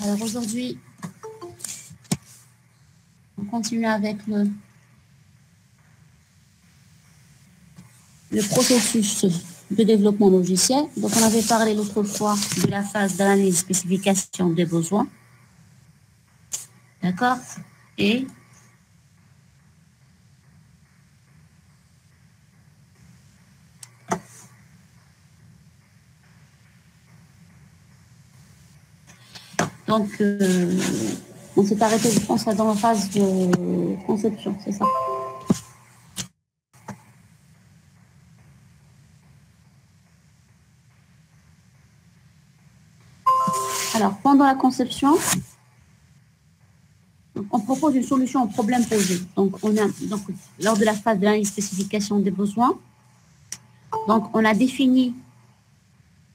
Alors aujourd'hui, on continue avec le processus de développement logiciel. Donc, on avait parlé l'autre fois de la phase d'analyse spécification des besoins. D'accord? Et donc, on s'est arrêté, je pense, dans la phase de conception, c'est ça? Alors, pendant la conception, on propose une solution au problème posé. Donc, lors de la phase de l'analyse spécification des besoins, donc, on a défini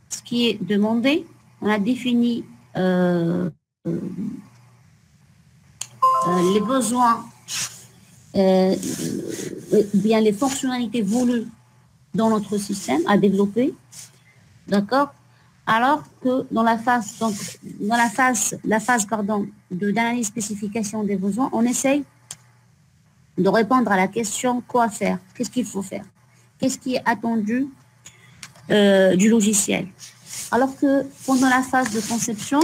ce qui est demandé, on a défini les besoins, bien les fonctionnalités voulues dans notre système à développer, d'accord? Alors que dans la phase, d'analyse spécification des besoins, on essaye de répondre à la question quoi faire, qu'est-ce qu'il faut faire, qu'est-ce qui est attendu du logiciel. Alors que pendant la phase de conception,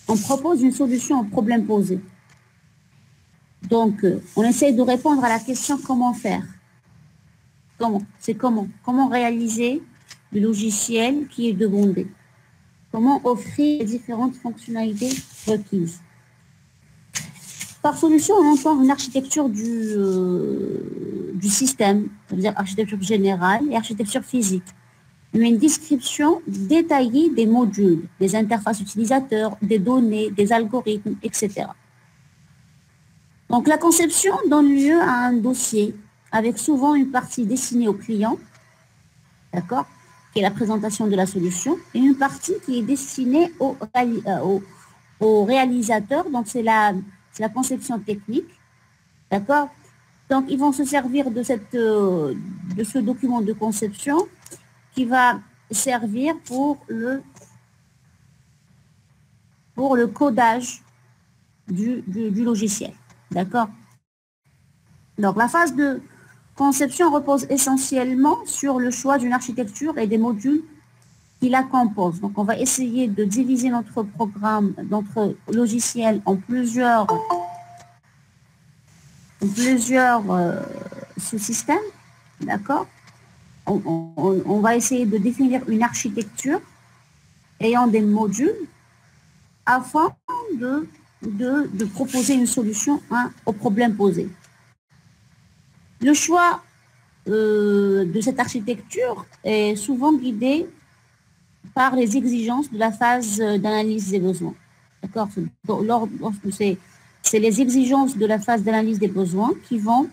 on propose une solution au problème posé. Donc, on essaye de répondre à la question comment faire. Comment réaliser le logiciel qui est demandé. Comment offrir les différentes fonctionnalités requises. Par solution, on entend une architecture du système, c'est-à-dire architecture générale et architecture physique. Une description détaillée des modules, des interfaces utilisateurs, des données, des algorithmes, etc. Donc, la conception donne lieu à un dossier avec souvent une partie destinée au client, d'accord, qui est la présentation de la solution, et une partie qui est destinée au réalisateur, donc c'est la conception technique, d'accord. Donc, ils vont se servir de ce document de conception qui va servir pour le codage du logiciel, d'accord. Donc, la phase de conception repose essentiellement sur le choix d'une architecture et des modules qui la composent. Donc, on va essayer de diviser notre programme, notre logiciel en plusieurs sous-systèmes, d'accord. On va essayer de définir une architecture ayant des modules afin de proposer une solution au problème posé. Le choix de cette architecture est souvent guidé par les exigences de la phase d'analyse des besoins. D'accord? C'est les exigences de la phase d'analyse des besoins qui vont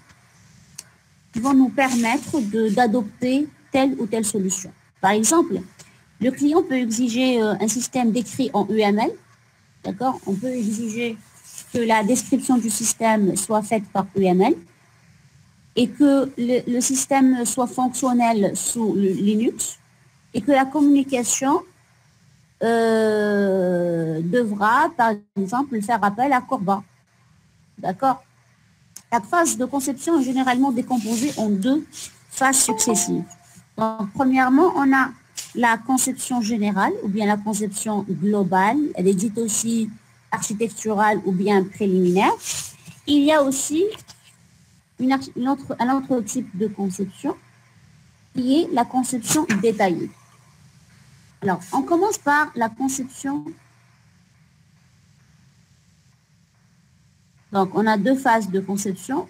nous permettre d'adopter telle ou telle solution. Par exemple, le client peut exiger un système décrit en UML. D'accord? On peut exiger que la description du système soit faite par UML et que le système soit fonctionnel sous Linux et que la communication devra, par exemple, faire appel à Corba. D'accord? La phase de conception est généralement décomposée en deux phases successives. Donc, premièrement, on a la conception générale ou bien la conception globale. Elle est dite aussi architecturale ou bien préliminaire. Il y a aussi un autre type de conception qui est la conception détaillée. Alors, on commence par la conception. Donc, on a deux phases de conception.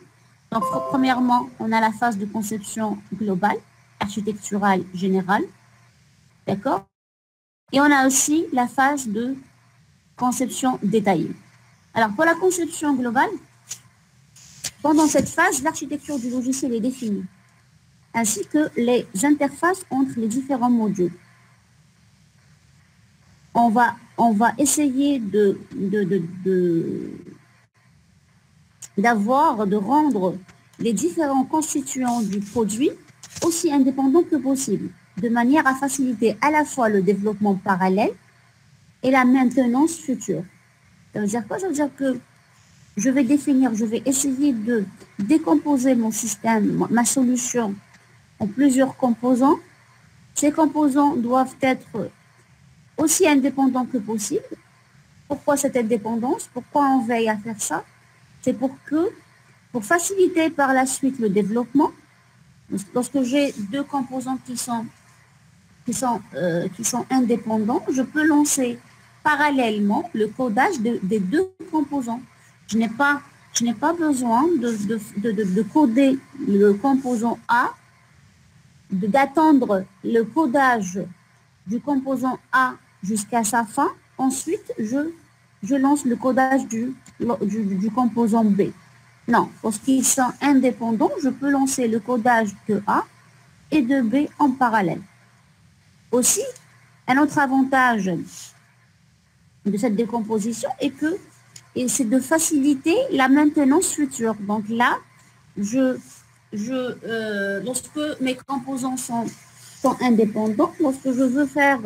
Donc, premièrement, on a la phase de conception globale, architecturale, générale. D'accord? Et on a aussi la phase de conception détaillée. Alors, pour la conception globale, pendant cette phase, l'architecture du logiciel est définie, ainsi que les interfaces entre les différents modules. On va essayer de rendre les différents constituants du produit aussi indépendants que possible, de manière à faciliter à la fois le développement parallèle et la maintenance future. Ça veut dire quoi? Ça veut dire que je vais définir, je vais essayer de décomposer mon système, ma solution en plusieurs composants. Ces composants doivent être aussi indépendants que possible. Pourquoi cette indépendance? Pourquoi on veille à faire ça? C'est pour faciliter par la suite le développement, lorsque j'ai deux composants qui sont indépendants, je peux lancer parallèlement le codage des deux composants. Je n'ai pas besoin de coder le composant A, d'attendre le codage du composant A jusqu'à sa fin. Ensuite, je lance le codage du composant B. Non, lorsqu'ils sont indépendants, je peux lancer le codage de A et de B en parallèle. Aussi, un autre avantage de cette décomposition est que c'est de faciliter la maintenance future. Donc là, lorsque mes composants sont indépendants, lorsque je veux faire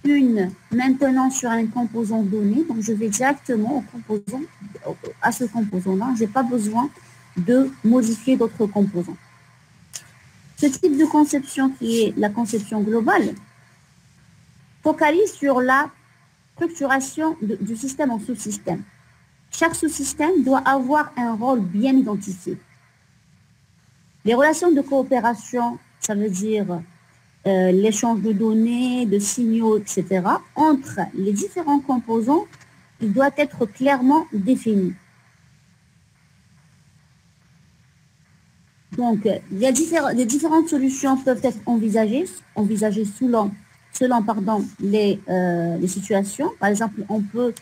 une maintenance sur un composant donné, donc je vais directement à ce composant-là. Je n'ai pas besoin de modifier d'autres composants. Ce type de conception, qui est la conception globale, focalise sur la structuration du système en sous-système. Chaque sous-système doit avoir un rôle bien identifié. Les relations de coopération, ça veut dire l'échange de données, de signaux, etc., entre les différents composants, il doit être clairement défini. Donc, les différentes solutions peuvent être envisagées selon les situations. Par exemple, on peut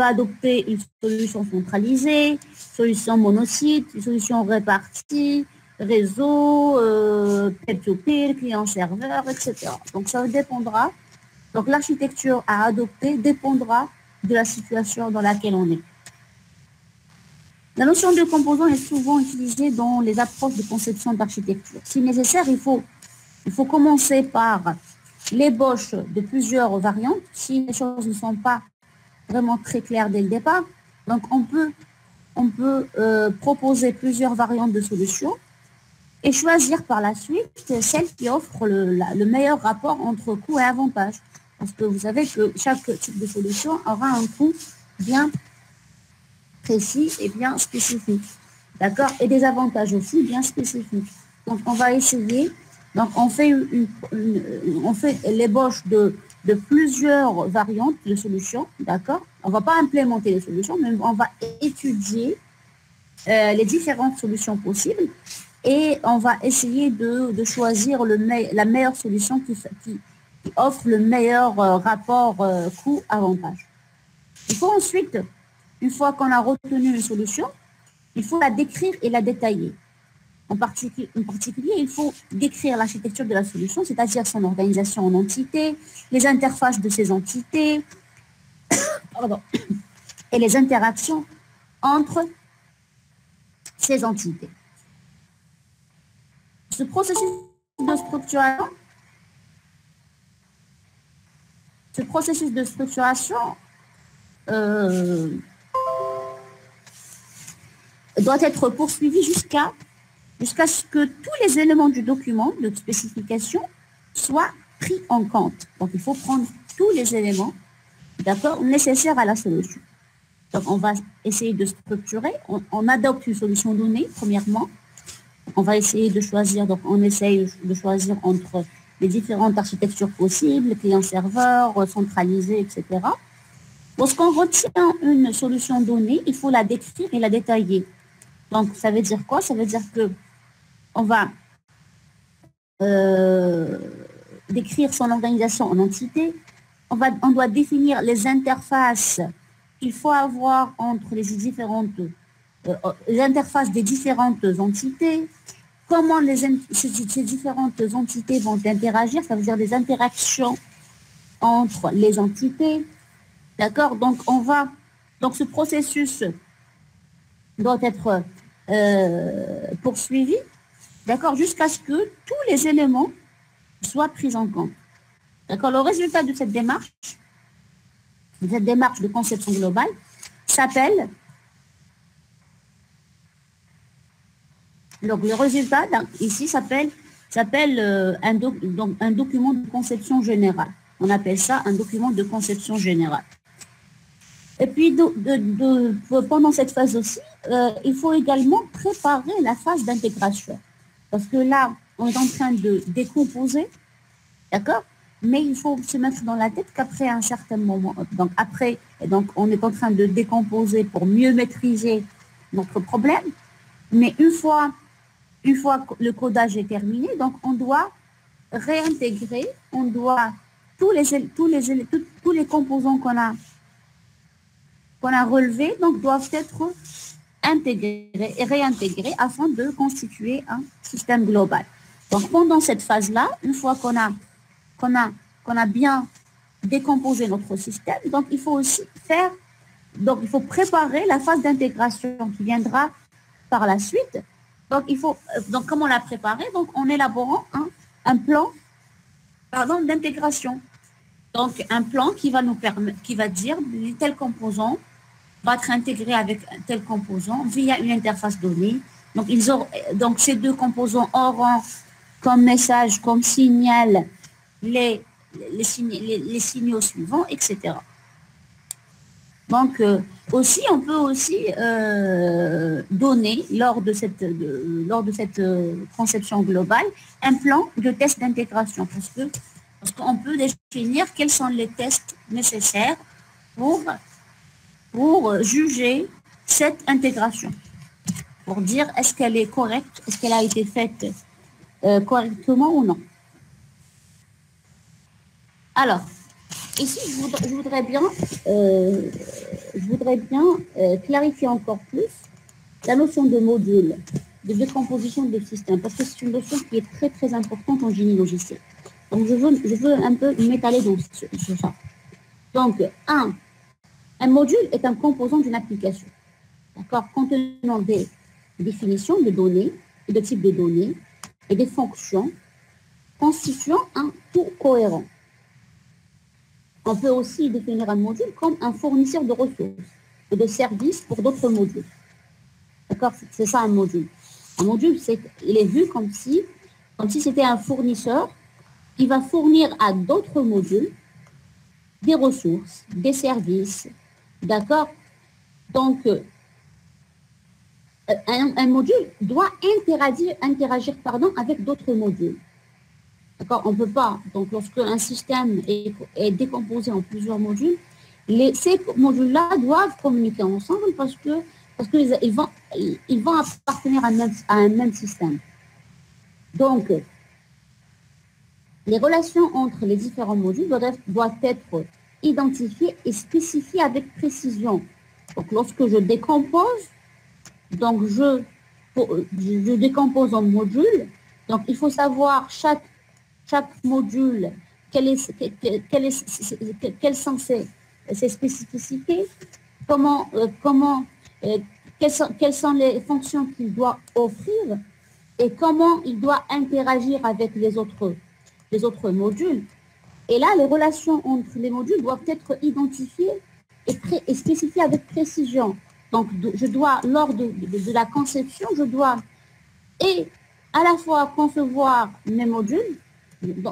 adopter une solution centralisée, solution monocyte, une solution répartie, réseau, peer-to-peer, client-serveur, etc. Donc, ça dépendra. Donc, l'architecture à adopter dépendra de la situation dans laquelle on est. La notion de composant est souvent utilisée dans les approches de conception d'architecture. Si nécessaire, il faut commencer par l'ébauche de plusieurs variantes. Si les choses ne sont pas vraiment très claires dès le départ, donc on peut proposer plusieurs variantes de solutions et choisir par la suite celle qui offre le meilleur rapport entre coût et avantage. Parce que vous savez que chaque type de solution aura un coût bien précis et bien spécifique. D'accord? Et des avantages aussi bien spécifiques. Donc, on va essayer. Donc, on fait l'ébauche de plusieurs variantes de solutions. D'accord? On ne va pas implémenter les solutions, mais on va étudier les différentes solutions possibles et on va essayer de choisir la meilleure solution qui offre le meilleur rapport coût-avantage. Il faut ensuite, une fois qu'on a retenu une solution, il faut la décrire et la détailler. En particulier, il faut décrire l'architecture de la solution, c'est-à-dire son organisation en entités, les interfaces de ces entités, et les interactions entre ces entités. Ce processus de structuration doit être poursuivi jusqu'à ce que tous les éléments du document de spécification soient pris en compte. Donc, il faut prendre tous les éléments, d'accord, nécessaires à la solution. Donc, on va essayer de structurer. On adopte une solution donnée, premièrement. On va essayer de choisir, donc on essaye de choisir entre les différentes architectures possibles, client-serveur, centralisé, etc. Lorsqu'on retient une solution donnée, il faut la décrire et la détailler. Donc, ça veut dire quoi? Ça veut dire que on va décrire son organisation en entités. On doit définir les interfaces qu'il faut avoir entre les interfaces des différentes entités. Comment ces différentes entités vont interagir, ça veut dire des interactions entre les entités. D'accord? Donc, ce processus doit être poursuivi, d'accord, jusqu'à ce que tous les éléments soient pris en compte. D'accord? Le résultat de cette démarche cette démarche de conception globale s'appelle, donc le résultat ici s'appelle un document de conception générale. On appelle ça un document de conception générale. Et puis, pendant cette phase aussi, il faut également préparer la phase d'intégration. Parce que là, on est en train de décomposer, d'accord? Mais il faut se mettre dans la tête qu'après un certain moment, donc on est en train de décomposer pour mieux maîtriser notre problème. Mais une fois que le codage est terminé, donc on doit réintégrer, tous les composants qu'on a relevés, donc doivent être intégrés et réintégrés afin de constituer un système global. Donc pendant cette phase-là, une fois qu'on a bien décomposé notre système, donc il faut aussi il faut préparer la phase d'intégration qui viendra par la suite. Donc comment la préparer? Donc en élaborant un plan d'intégration. Donc un plan qui va nous permettre, qui va dire tel composant va être intégré avec un tel composant via une interface donnée. Donc ces deux composants auront comme message, comme signal les signaux suivants, etc. Donc, on peut aussi donner, lors de cette conception globale, un plan de test d'intégration, parce qu'on peut définir quels sont les tests nécessaires pour juger cette intégration, pour dire est-ce qu'elle est correcte, est-ce qu'elle a été faite correctement ou non. Alors, ici, je voudrais bien clarifier encore plus la notion de module, de décomposition de système, parce que c'est une notion qui est très, très importante en génie logiciel. Donc, je veux un peu m'étaler dans ce genre. Donc, un module est un composant d'une application, d'accord, contenant des définitions de données, et de types de données, et des fonctions constituant un tout cohérent. On peut aussi définir un module comme un fournisseur de ressources et de services pour d'autres modules. D'accord? C'est ça un module. Un module, il est vu comme si c'était un fournisseur qui va fournir à d'autres modules des ressources, des services. D'accord? Donc, un module doit interagir avec d'autres modules. D'accord? On ne peut pas. Donc, lorsque un système est décomposé en plusieurs modules, ces modules-là doivent communiquer ensemble parce qu'ils vont appartenir à un même système. Donc, les relations entre les différents modules doivent être identifiées et spécifiées avec précision. Donc, lorsque je décompose, donc je décompose en modules. Donc, il faut savoir chaque module, quelles sont ses spécificités, quelles sont les fonctions qu'il doit offrir et comment il doit interagir avec les autres modules. Et là, les relations entre les modules doivent être identifiées et spécifiées avec précision. Donc, lors de la conception, je dois à la fois concevoir mes modules,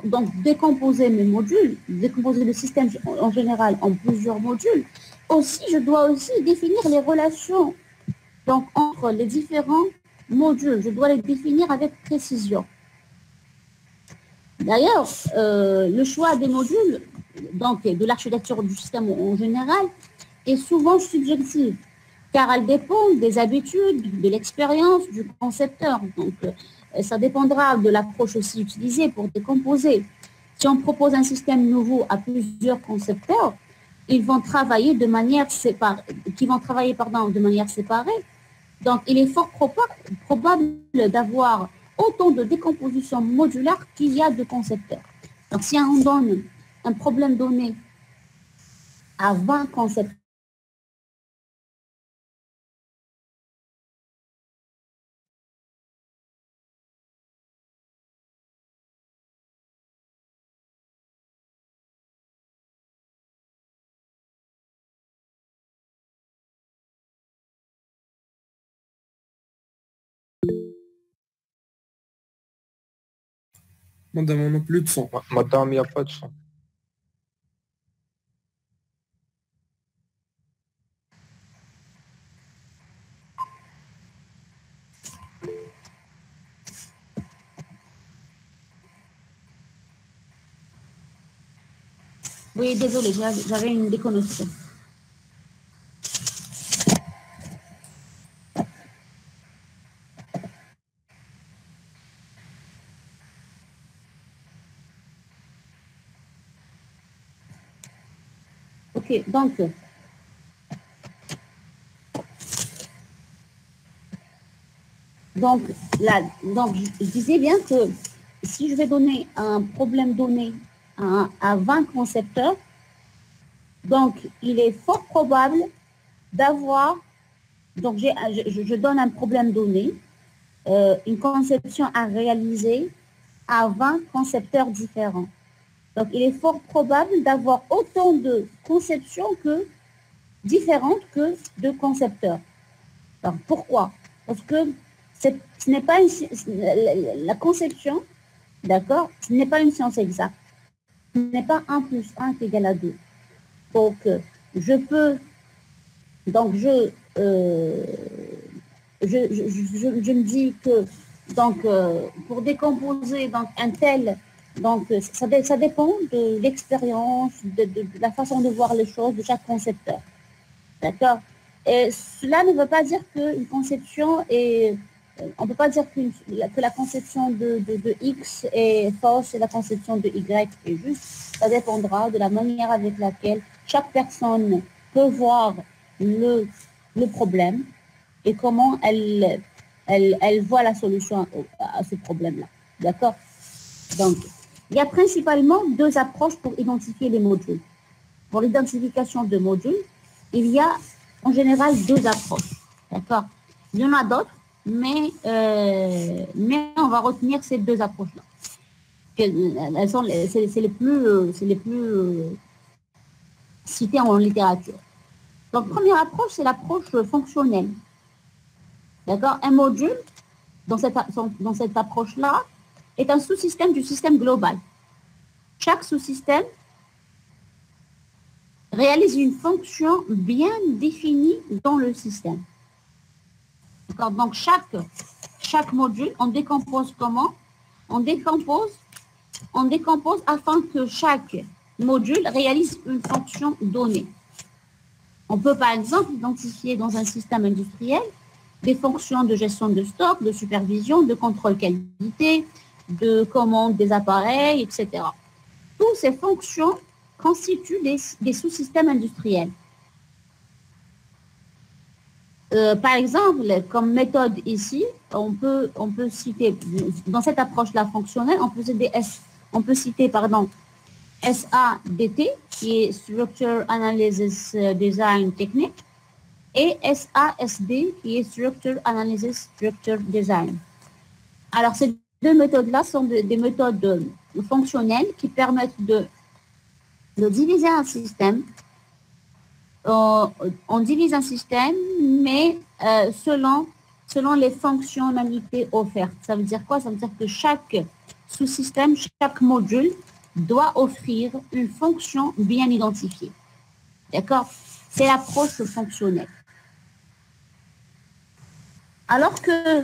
donc décomposer mes modules, décomposer le système en général en plusieurs modules. Aussi, je dois aussi définir les relations donc, entre les différents modules. Je dois les définir avec précision. D'ailleurs, le choix des modules, donc de l'architecture du système en général, est souvent subjectif, car elle dépend des habitudes, de l'expérience du concepteur. Donc, ça dépendra de l'approche aussi utilisée pour décomposer. Si on propose un système nouveau à plusieurs concepteurs, ils vont travailler de manière séparée, Donc, il est fort probable d'avoir autant de décomposition modulaire qu'il y a de concepteurs. Donc, si on donne un problème donné à 20 concepteurs, Madame, on n'a plus de son. Madame, il n'y a pas de son. Oui, désolé, j'avais une déconnexion. Ok, donc, je disais bien que si je vais donner un problème donné à 20 concepteurs, donc il est fort probable d'avoir, donc je donne un problème donné, une conception à réaliser à 20 concepteurs différents. Donc il est fort probable d'avoir autant de conceptions différentes que de concepteurs. Alors pourquoi? Parce que ce n'est pas la conception, d'accord, ce n'est pas une science exacte. Ce n'est pas 1 plus 1 qui égale à 2. Donc, je me dis que, donc, pour décomposer donc, un tel, donc, ça dépend de l'expérience, de la façon de voir les choses de chaque concepteur. D'accord? Et cela ne veut pas dire qu'une conception est... On ne peut pas dire que la conception de X est fausse et la conception de Y est juste. Ça dépendra de la manière avec laquelle chaque personne peut voir le problème et comment elle voit la solution à ce problème-là. D'accord? Donc, il y a principalement 2 approches pour identifier les modules. Pour l'identification de modules, il y a en général 2 approches. D'accord? Il y en a d'autres, mais on va retenir ces 2 approches-là. C'est les plus citées en littérature. Donc, première approche, c'est l'approche fonctionnelle. D'accord? Un module, dans cette approche-là, est un sous-système du système global. Chaque sous-système réalise une fonction bien définie dans le système. Donc, chaque module, on décompose comment? On décompose afin que chaque module réalise une fonction donnée. On peut, par exemple, identifier dans un système industriel des fonctions de gestion de stock, de supervision, de contrôle qualité, de commande des appareils, etc. Toutes ces fonctions constituent des sous-systèmes industriels. Par exemple, comme méthode ici, on peut citer, dans cette approche-là fonctionnelle, on peut citer SADT, qui est Structure Analysis Design Technique, et SASD, qui est Structure Analysis Structure Design. Alors, ces 2 méthodes-là sont des méthodes fonctionnelles qui permettent de diviser un système. On divise un système, mais selon les fonctionnalités offertes. Ça veut dire quoi? Ça veut dire que chaque sous-système, chaque module doit offrir une fonction bien identifiée. D'accord? C'est l'approche fonctionnelle. Alors que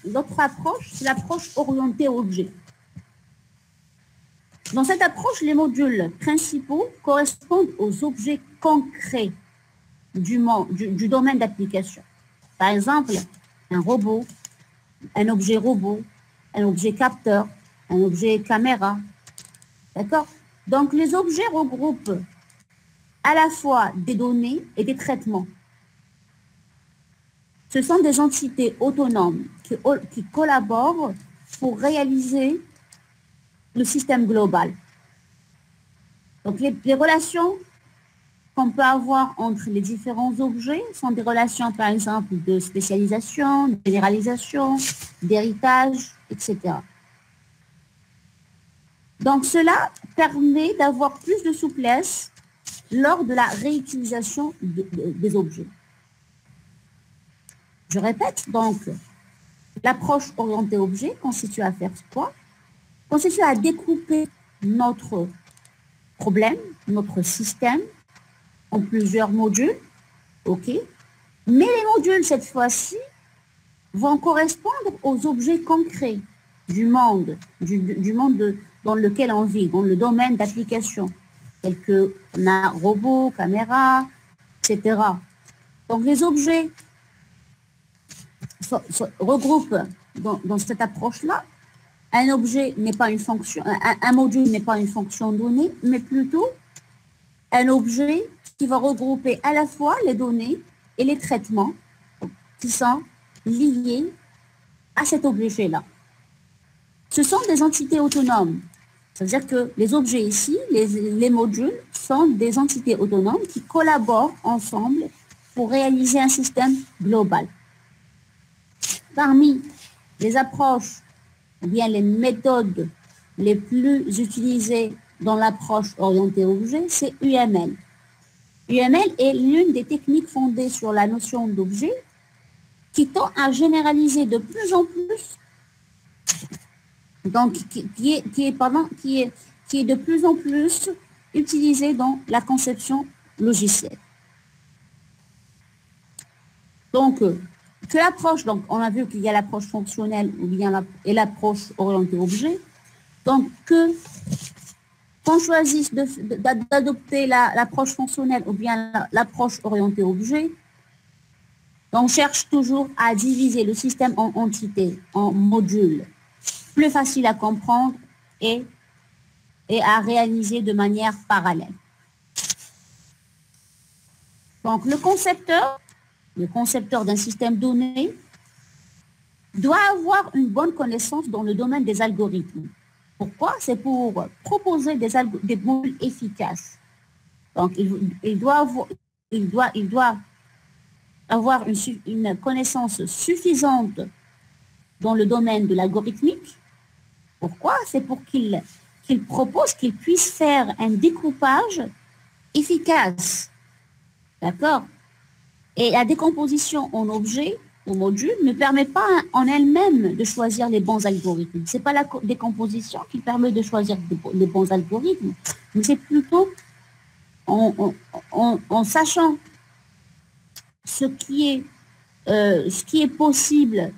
l'autre approche, c'est l'approche orientée objet. Dans cette approche, les modules principaux correspondent aux objets concrets du domaine d'application. Par exemple, un robot, un objet robot, un objet capteur, un objet caméra. D'accord? Donc, les objets regroupent à la fois des données et des traitements. Ce sont des entités autonomes qui collaborent pour réaliser le système global. Donc, les relations qu'on peut avoir entre les différents objets sont des relations, par exemple, de spécialisation, de généralisation, d'héritage, etc. Donc, cela permet d'avoir plus de souplesse lors de la réutilisation des objets. Je répète, donc, l'approche orientée objet consiste à faire quoi? Consiste à découper notre problème, notre système, en plusieurs modules, ok? Mais les modules, cette fois-ci, vont correspondre aux objets concrets du monde, du monde dans lequel on vit, dans le domaine d'application, tels que on a robots, caméras, etc. Donc les objets se regroupent dans cette approche-là. Un objet n'est pas une fonction, un module n'est pas une fonction donnée, mais plutôt un objet qui va regrouper à la fois les données et les traitements qui sont liés à cet objet-là. Ce sont des entités autonomes. C'est-à-dire que les objets ici, les modules, sont des entités autonomes qui collaborent ensemble pour réaliser un système global. Parmi les approches, ou bien les méthodes les plus utilisées dans l'approche orientée objet, c'est UML. UML est l'une des techniques fondées sur la notion d'objet qui tend à généraliser de plus en plus, donc qui est de plus en plus utilisée dans la conception logicielle. Donc, que l'approche, donc on a vu qu'il y a l'approche fonctionnelle ou bien et l'approche orientée objet, donc qu'on choisisse d'adopter l'approche fonctionnelle ou bien l'approche orientée objet, on cherche toujours à diviser le système en entités, en modules, plus facile à comprendre et à réaliser de manière parallèle. Donc le concepteur d'un système donné doit avoir une bonne connaissance dans le domaine des algorithmes. Pourquoi? C'est pour proposer des modules efficaces. Donc, il doit avoir une connaissance suffisante dans le domaine de l'algorithmique. Pourquoi? C'est pour qu'il puisse faire un découpage efficace. D'accord? Et la décomposition en objets, au module, ne permet pas en elle-même de choisir les bons algorithmes. Ce n'est pas la décomposition qui permet de choisir les bons algorithmes, mais c'est plutôt en sachant ce qui est possible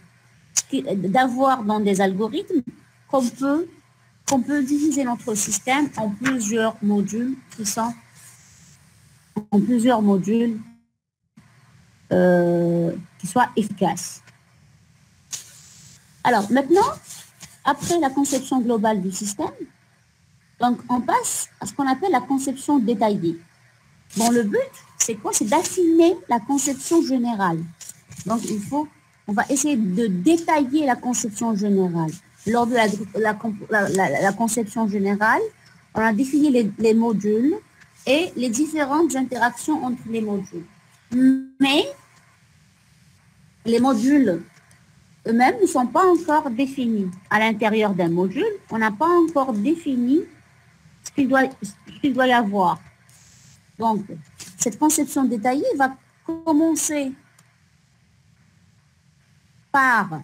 d'avoir dans des algorithmes qu'on peut diviser notre système en plusieurs modules qui soient efficaces. Alors maintenant, après la conception globale du système, donc on passe à ce qu'on appelle la conception détaillée. Bon, le but, c'est quoi? C'est d'affiner la conception générale. Donc on va essayer de détailler la conception générale. Lors de la conception générale, on a défini les modules et les différentes interactions entre les modules. Mais les modules eux-mêmes ne sont pas encore définis. À l'intérieur d'un module, on n'a pas encore défini ce qu'il doit y avoir. Donc, cette conception détaillée va commencer par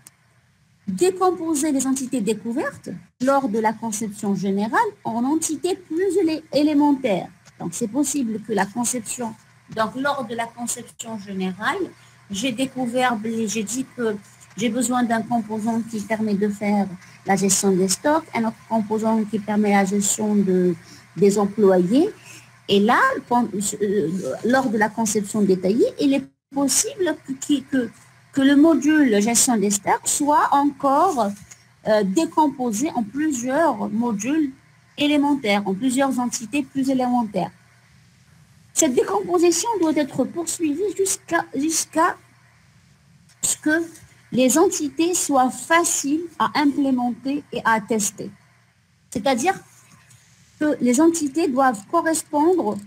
décomposer les entités découvertes lors de la conception générale en entités plus élémentaires. Donc, c'est possible que la conception... Donc, lors de la conception générale, j'ai dit que j'ai besoin d'un composant qui permet de faire la gestion des stocks, un autre composant qui permet la gestion des employés. Et là, lors de la conception détaillée, il est possible que le module gestion des stocks soit encore décomposé en plusieurs modules élémentaires, en plusieurs entités plus élémentaires. Cette décomposition doit être poursuivie jusqu'à ce que les entités soient faciles à implémenter et à tester. C'est-à-dire que les entités doivent correspondre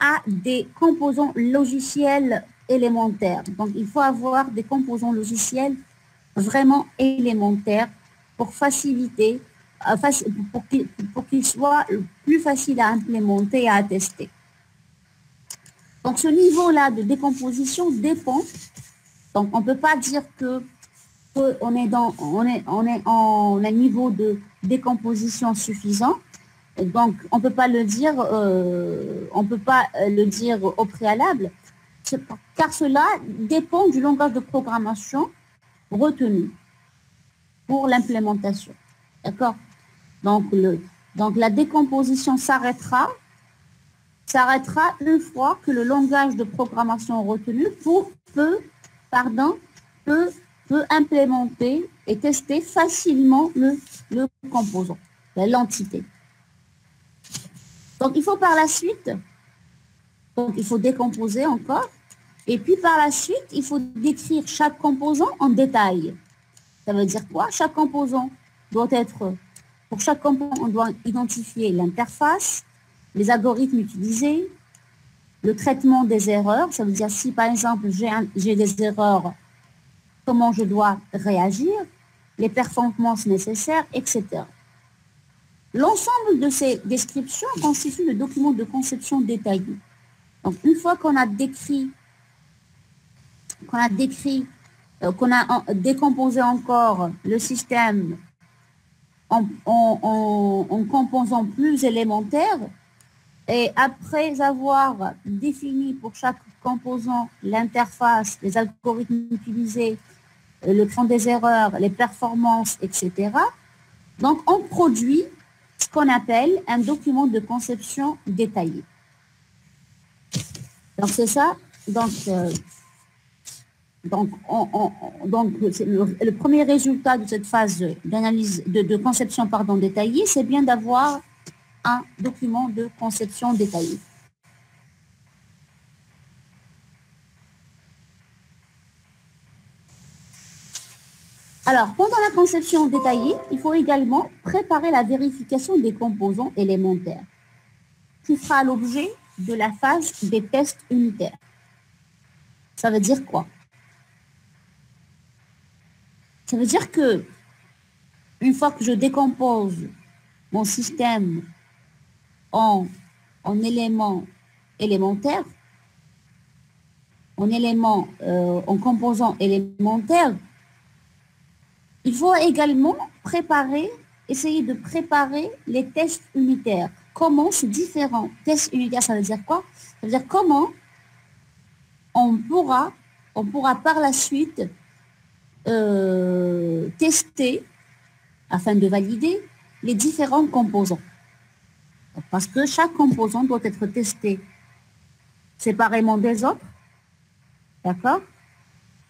à des composants logiciels élémentaires. Donc, il faut avoir des composants logiciels vraiment élémentaires pour faciliter pour qu'il soit plus facile à implémenter et à tester. Donc, ce niveau-là de décomposition dépend. Donc, on ne peut pas dire qu'on est en un niveau de décomposition suffisant. Donc, on ne peut pas le dire, au préalable, car cela dépend du langage de programmation retenu pour l'implémentation. D'accord? Donc, la décomposition s'arrêtera une fois que le langage de programmation retenu peut implémenter et tester facilement le composant, l'entité. Donc, il faut par la suite, il faut décomposer encore, et puis par la suite, il faut décrire chaque composant en détail. Ça veut dire quoi? Chaque composant doit être, pour chaque composant, on doit identifier l'interface, les algorithmes utilisés, le traitement des erreurs. Ça veut dire si, par exemple, j'ai des erreurs, comment je dois réagir, les performances nécessaires, etc. L'ensemble de ces descriptions constitue le document de conception détaillé. Donc, une fois qu'on a décomposé encore le système en composants plus élémentaires, et après avoir défini pour chaque composant l'interface, les algorithmes utilisés, le traitement des erreurs, les performances, etc., donc on produit ce qu'on appelle un document de conception détaillé. Donc c'est ça. Donc le premier résultat de cette phase d'analyse de conception détaillée, c'est bien d'avoir un document de conception détaillé. Alors, pendant la conception détaillée, il faut également préparer la vérification des composants élémentaires, qui fera l'objet de la phase des tests unitaires. Ça veut dire quoi? Ça veut dire que, une fois que je décompose mon système en éléments élémentaires, en composants élémentaires, il faut également essayer de préparer les tests unitaires. Comment ces différents tests unitaires, ça veut dire quoi? Ça veut dire comment on pourra par la suite tester, afin de valider, les différents composants. Parce que chaque composant doit être testé séparément des autres. D'accord?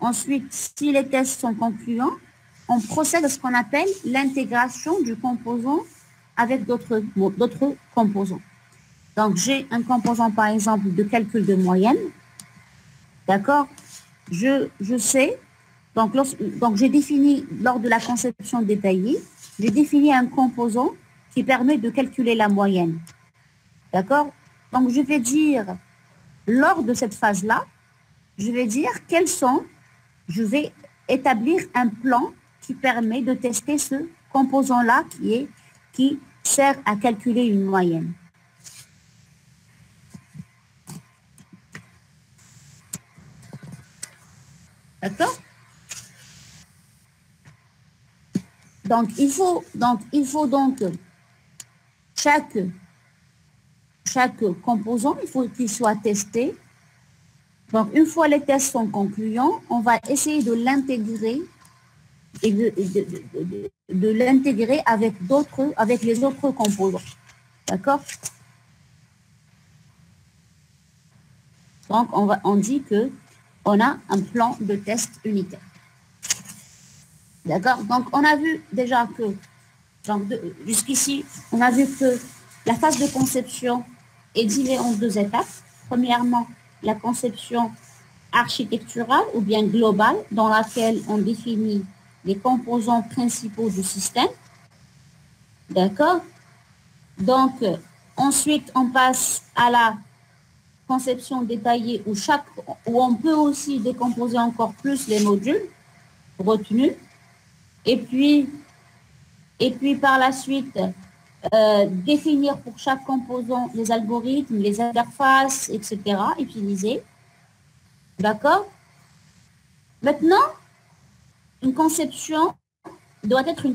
Ensuite, si les tests sont concluants, on procède à ce qu'on appelle l'intégration du composant avec d'autres composants. Donc, j'ai un composant, par exemple, de calcul de moyenne. D'accord? Je sais, donc j'ai défini, lors de la conception détaillée, j'ai défini un composant qui permet de calculer la moyenne. D'accord? Donc, je vais dire, lors de cette phase-là, je vais établir un plan qui permet de tester ce composant-là qui sert à calculer une moyenne. D'accord? Donc, il faut chaque composant, il faut qu'il soit testé. Donc, une fois les tests sont concluants, on va essayer de l'intégrer et de l'intégrer avec les autres composants. D'accord? Donc, on dit qu'on a un plan de test unitaire. D'accord? Donc, on a vu déjà que, jusqu'ici, on a vu que la phase de conception est divisée en deux étapes. Premièrement, la conception architecturale ou bien globale, dans laquelle on définit les composants principaux du système. D'accord? Donc, ensuite, on passe à la conception détaillée où on peut aussi décomposer encore plus les modules retenus. Et puis, Et puis par la suite, définir pour chaque composant les algorithmes, les interfaces, etc. utilisés. D'accord? Maintenant, une conception doit être,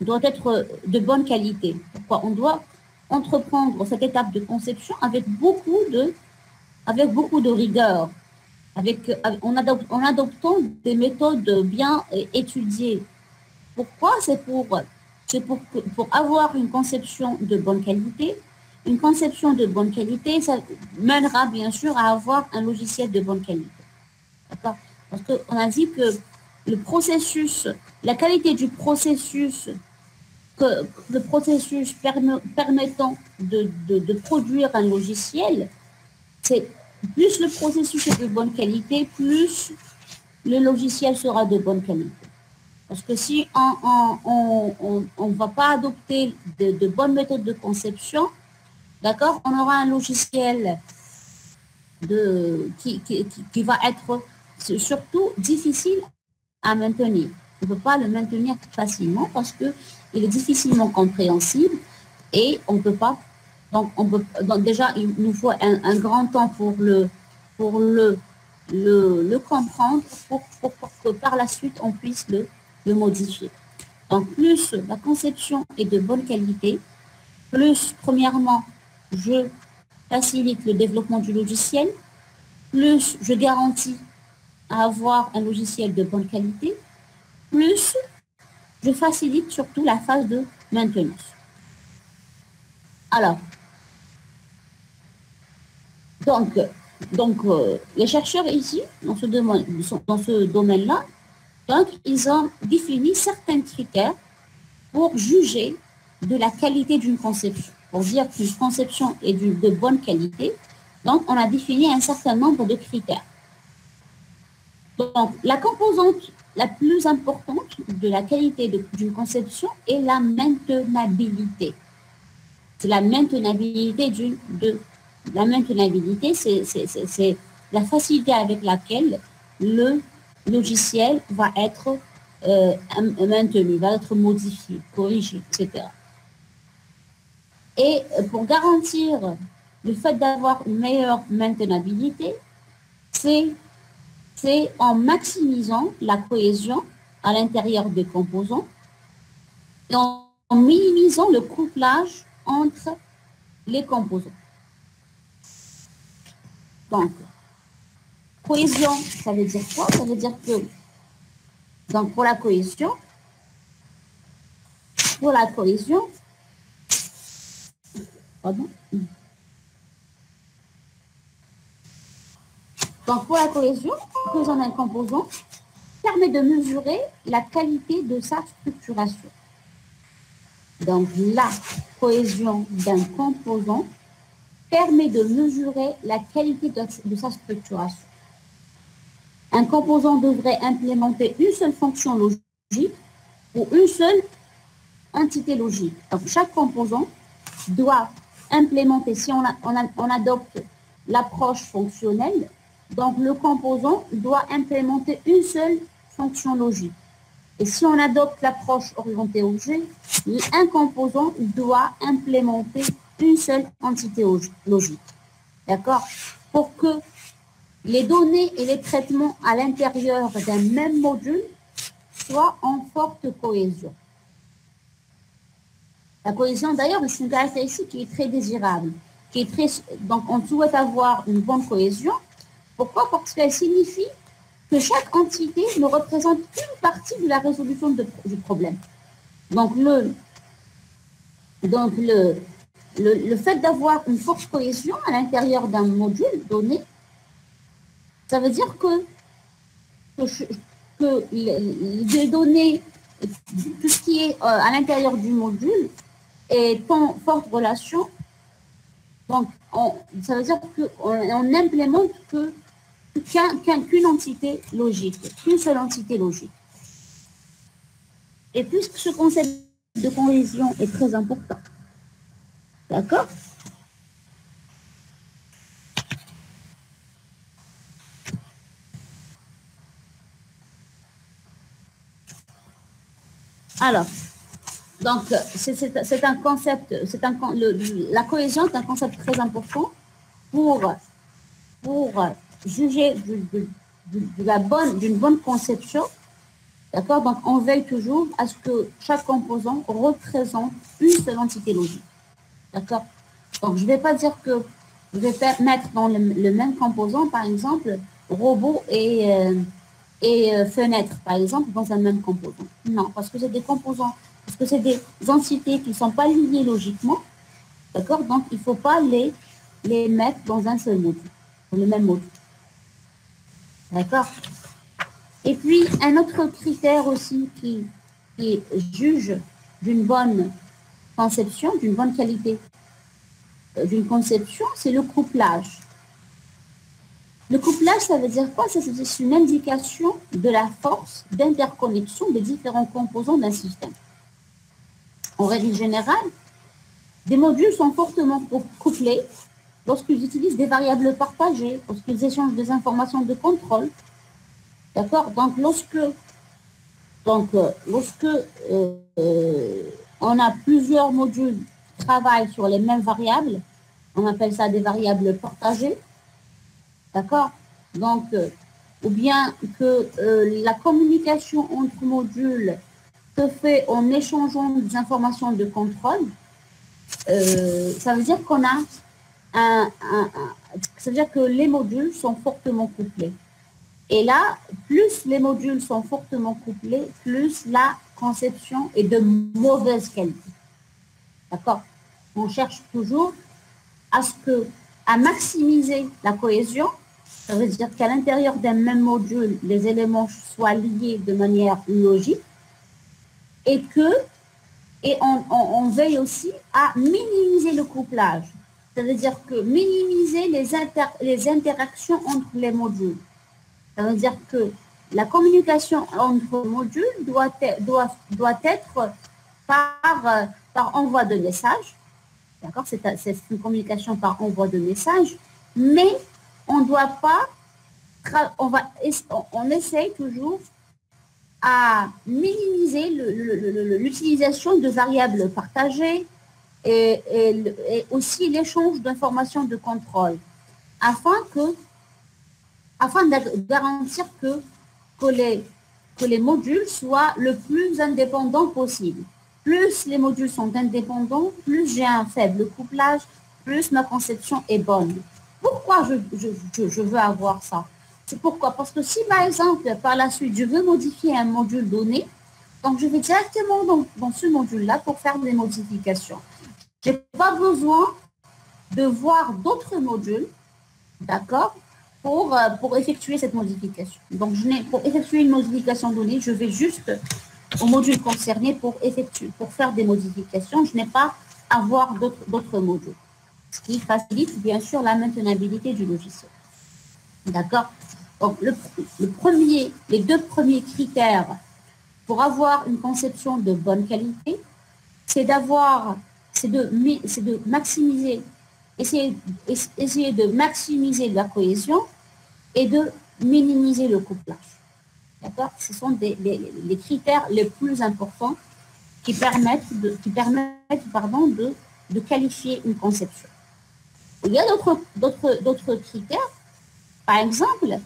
doit être de bonne qualité. Pourquoi? On doit entreprendre cette étape de conception avec beaucoup de rigueur, en adoptant des méthodes bien étudiées. Pourquoi? Pour avoir une conception de bonne qualité. Une conception de bonne qualité, ça mènera bien sûr à avoir un logiciel de bonne qualité. D'accord? Parce qu'on a dit que le processus, la qualité du processus, que le processus permettant de produire un logiciel, c'est plus le processus est de bonne qualité, plus le logiciel sera de bonne qualité. Parce que si on ne va pas adopter de bonnes méthodes de conception, d'accord, on aura un logiciel qui va être surtout difficile à maintenir. On ne peut pas le maintenir facilement parce qu'il est difficilement compréhensible et on ne peut pas. Donc déjà, il nous faut un grand temps pour le comprendre pour que par la suite, on puisse le modifier. Donc, plus la conception est de bonne qualité, plus, premièrement, je facilite le développement du logiciel, plus je garantis à avoir un logiciel de bonne qualité, plus je facilite surtout la phase de maintenance. Alors, donc les chercheurs ici, dans ce domaine-là, donc, ils ont défini certains critères pour juger de la qualité d'une conception. Pour dire qu'une conception est de bonne qualité, donc on a défini un certain nombre de critères. Donc, la composante la plus importante de la qualité d'une conception est la maintenabilité. C'est la maintenabilité la maintenabilité, c'est la facilité avec laquelle le logiciel va être maintenu, va être modifié, corrigé, etc. Et pour garantir le fait d'avoir une meilleure maintenabilité, c'est en maximisant la cohésion à l'intérieur des composants et en minimisant le couplage entre les composants. Donc, cohésion, ça veut dire quoi? Ça veut dire que, donc pour la cohésion, pardon. Donc pour la cohésion d'un composant permet de mesurer la qualité de sa structuration. Donc la cohésion d'un composant permet de mesurer la qualité de sa structuration. Un composant devrait implémenter une seule fonction logique ou une seule entité logique. Donc chaque composant doit implémenter, si on adopte l'approche fonctionnelle, donc le composant doit implémenter une seule fonction logique. Et si on adopte l'approche orientée objet, un composant doit implémenter une seule entité logique. D'accord? Pour que les données et les traitements à l'intérieur d'un même module soient en forte cohésion. La cohésion, d'ailleurs, c'est une caractéristique qui est très désirable. Donc, on souhaite avoir une bonne cohésion. Pourquoi? Parce qu'elle signifie que chaque entité ne représente qu'une partie de la résolution du problème. Donc, le fait d'avoir une forte cohésion à l'intérieur d'un module donné, ça veut dire que les données, tout ce qui est à l'intérieur du module est en forte relation. Donc, ça veut dire qu'on n'implémente qu'une entité logique, qu'une seule entité logique. Et puisque ce concept de cohésion est très important, d'accord? Alors, donc, c'est un concept, la cohésion est un concept très important pour juger d'une bonne conception. D'accord? Donc, on veille toujours à ce que chaque composant représente une seule entité logique. D'accord? Donc, je ne vais pas dire que je vais mettre dans le même composant, par exemple, robot et fenêtre, par exemple, dans un même composant. Non, parce que c'est des composants, parce que c'est des entités qui ne sont pas liées logiquement. D'accord? Donc, il ne faut pas les mettre dans un seul module, dans le même module. D'accord? Et puis, un autre critère aussi qui juge d'une bonne conception, d'une bonne qualité d'une conception, c'est le couplage. Le couplage, ça veut dire quoi? C'est une indication de la force d'interconnexion des différents composants d'un système. En règle générale, des modules sont fortement couplés lorsqu'ils utilisent des variables partagées, lorsqu'ils échangent des informations de contrôle. D'accord? Donc, lorsque on a plusieurs modules qui travaillent sur les mêmes variables, on appelle ça des variables partagées. D'accord? Donc, ou bien que la communication entre modules se fait en échangeant des informations de contrôle, ça veut dire qu'on a ça veut dire que les modules sont fortement couplés. Et là, plus les modules sont fortement couplés, plus la conception est de mauvaise qualité. D'accord? On cherche toujours à maximiser la cohésion. Ça veut dire qu'à l'intérieur d'un même module, les éléments soient liés de manière logique et on veille aussi à minimiser le couplage. Ça veut dire que minimiser les interactions entre les modules. Ça veut dire que la communication entre modules doit être par envoi de message. D'accord? C'est une communication par envoi de message, mais on ne doit pas, on essaye toujours à minimiser l'utilisation de variables partagées et aussi l'échange d'informations de contrôle afin de garantir que les modules soient le plus indépendants possible. Plus les modules sont indépendants, plus j'ai un faible couplage, plus ma conception est bonne. Pourquoi je veux avoir ça? C'est pourquoi? Parce que si, par exemple, par la suite, je veux modifier un module donné, donc je vais directement dans ce module-là pour faire des modifications. Je n'ai pas besoin de voir d'autres modules, d'accord, pour effectuer cette modification. Donc, pour effectuer une modification donnée, je vais juste au module concerné pour faire des modifications. Je n'ai pas à voir d'autres modules, ce qui facilite bien sûr la maintenabilité du logiciel. D'accord? Donc, les deux premiers critères pour avoir une conception de bonne qualité, c'est de maximiser, essayer de maximiser la cohésion et de minimiser le couplage. D'accord? Ce sont les critères les plus importants qui permettent de qualifier une conception. Il y a d'autres critères, par exemple,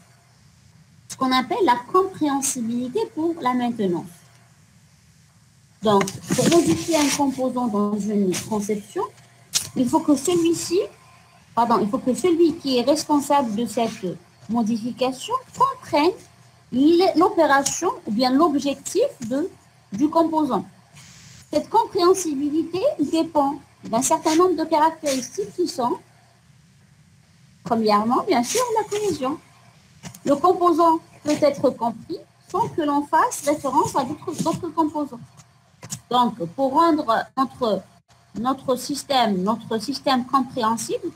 ce qu'on appelle la compréhensibilité pour la maintenance. Donc, pour modifier un composant dans une conception, il faut que celui qui est responsable de cette modification comprenne l'opération ou bien l'objectif du composant. Cette compréhensibilité dépend d'un certain nombre de caractéristiques qui sont, premièrement, bien sûr, la cohésion. Le composant peut être compris sans que l'on fasse référence à d'autres composants. Donc, pour rendre notre système compréhensible,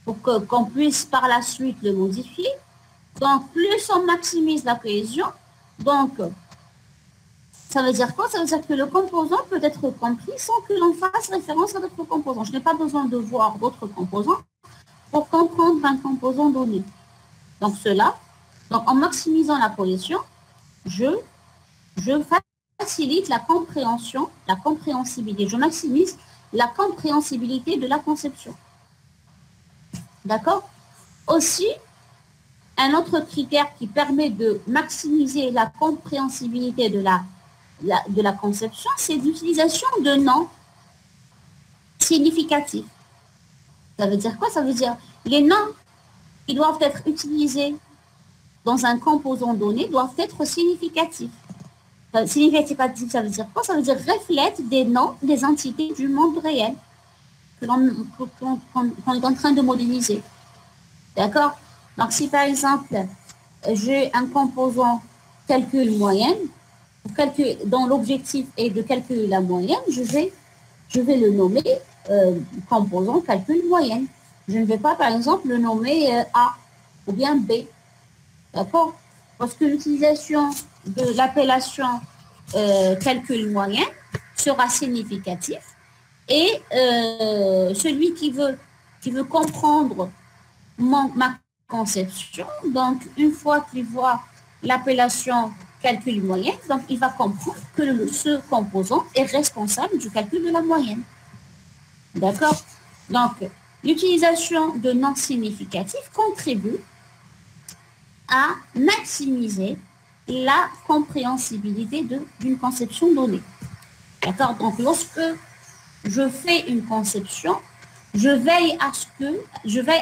pour qu'on puisse par la suite le modifier, donc plus on maximise la cohésion, donc ça veut dire quoi? Ça veut dire que le composant peut être compris sans que l'on fasse référence à d'autres composants. Je n'ai pas besoin de voir d'autres composants pour comprendre un composant donné. Donc en maximisant la cohésion, je facilite la compréhensibilité. Je maximise la compréhensibilité de la conception. D'accord? Aussi, un autre critère qui permet de maximiser la compréhensibilité de la conception, c'est l'utilisation de noms significatifs. Ça veut dire quoi? Ça veut dire les noms qui doivent être utilisés dans un composant donné doivent être significatifs. Significatif, ça veut dire quoi? Ça veut dire reflète des noms des entités du monde réel qu'on est en train de modéliser. D'accord? Donc, si par exemple, j'ai un composant calcul moyenne, dont l'objectif est de calculer la moyenne, je vais le nommer composant calcul moyenne. Je ne vais pas, par exemple, le nommer A ou bien B. D'accord? Parce que l'utilisation de l'appellation calcul moyen sera significatif et celui qui veut comprendre ma conception, donc une fois qu'il voit l'appellation calcul moyenne, donc il va comprendre que ce composant est responsable du calcul de la moyenne. D'accord? Donc, l'utilisation de noms significatifs contribue à maximiser la compréhensibilité d'une conception donnée. D'accord? Donc, lorsque je fais une conception, je veille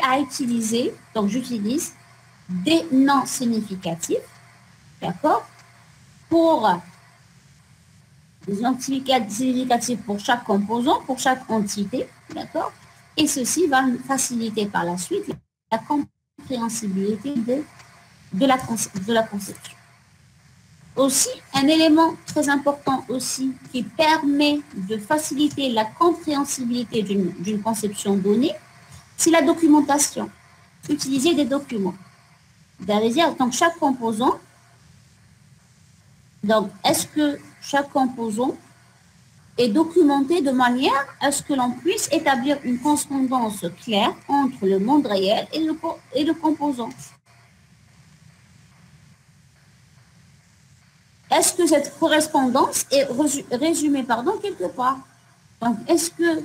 à utiliser, donc j'utilise des noms significatifs, d'accord? Pour des noms significatifs pour chaque composant, pour chaque entité, d'accord? Et ceci va faciliter par la suite la compréhensibilité de la conception. Aussi, un élément très important aussi qui permet de faciliter la compréhensibilité d'une conception donnée, c'est la documentation. Utiliser des documents. Donc, chaque composant, donc, est-ce que chaque composant est documenté de manière à ce que l'on puisse établir une correspondance claire entre le monde réel et le composant? Est-ce que cette correspondance est résumée quelque part? Donc, est-ce que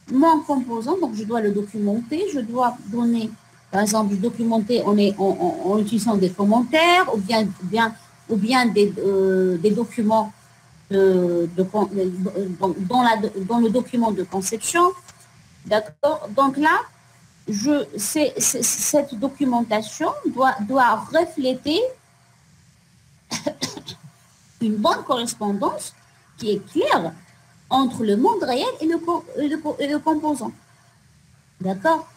mon composant, donc je dois le documenter, je dois donner, par exemple, documenter en utilisant des commentaires ou bien des documents dans le document de conception. D'accord? Donc là, cette documentation doit refléter une bonne correspondance qui est claire entre le monde réel et le composant. D'accord?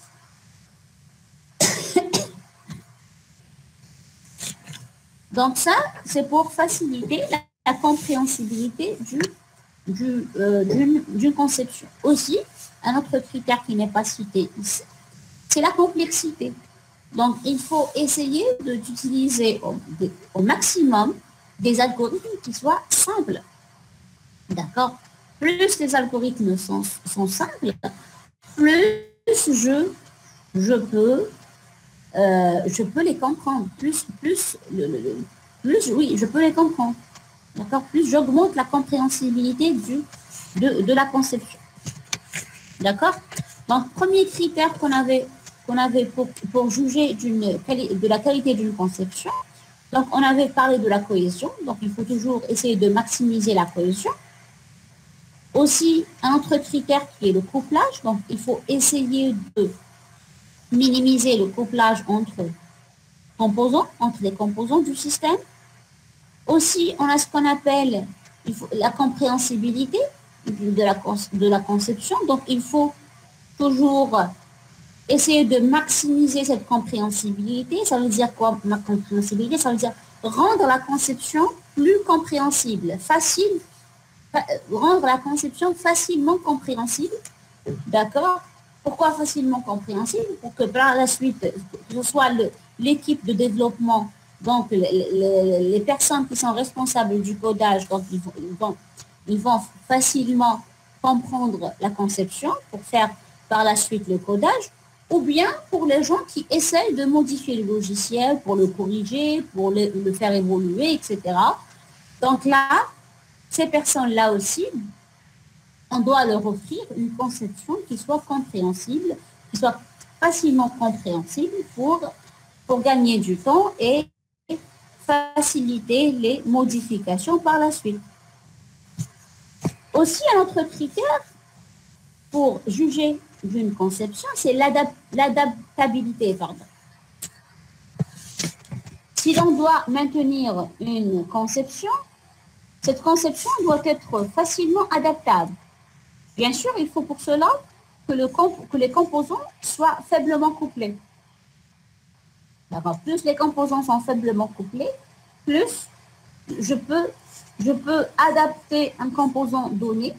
Donc ça, c'est pour faciliter la compréhensibilité d'une conception. Aussi, un autre critère qui n'est pas cité ici, c'est la complexité. Donc, il faut essayer d'utiliser au maximum des algorithmes qui soient simples. D'accord? Plus les algorithmes sont simples, plus je peux les comprendre. Plus oui, je peux les comprendre. D'accord? Plus j'augmente la compréhensibilité de la conception. D'accord? Donc, premier critère qu'on avait pour juger de la qualité d'une conception. Donc, on avait parlé de la cohésion. Donc, il faut toujours essayer de maximiser la cohésion. Aussi, un autre critère qui est le couplage. Donc, il faut essayer de minimiser le couplage entre les composants du système. Aussi, on a ce qu'on appelle la compréhensibilité de la conception. Donc, il faut toujours essayer de maximiser cette compréhensibilité. Ça veut dire quoi, ma compréhensibilité? Ça veut dire rendre la conception plus compréhensible, rendre la conception facilement compréhensible. D'accord? Pourquoi facilement compréhensible? Pour que par la suite, que ce soit l'équipe de développement, donc les personnes qui sont responsables du codage, donc ils vont facilement comprendre la conception pour faire par la suite le codage, ou bien pour les gens qui essayent de modifier le logiciel, pour le corriger, pour le faire évoluer, etc. Donc là, ces personnes-là aussi, on doit leur offrir une conception qui soit compréhensible, qui soit facilement compréhensible pour gagner du temps et faciliter les modifications par la suite. Aussi, un autre critère pour juger d'une conception, c'est l'adaptabilité. Si l'on doit maintenir une conception, cette conception doit être facilement adaptable. Bien sûr, il faut pour cela que les composants soient faiblement couplés. Plus les composants sont faiblement couplés, plus je peux adapter un composant donné.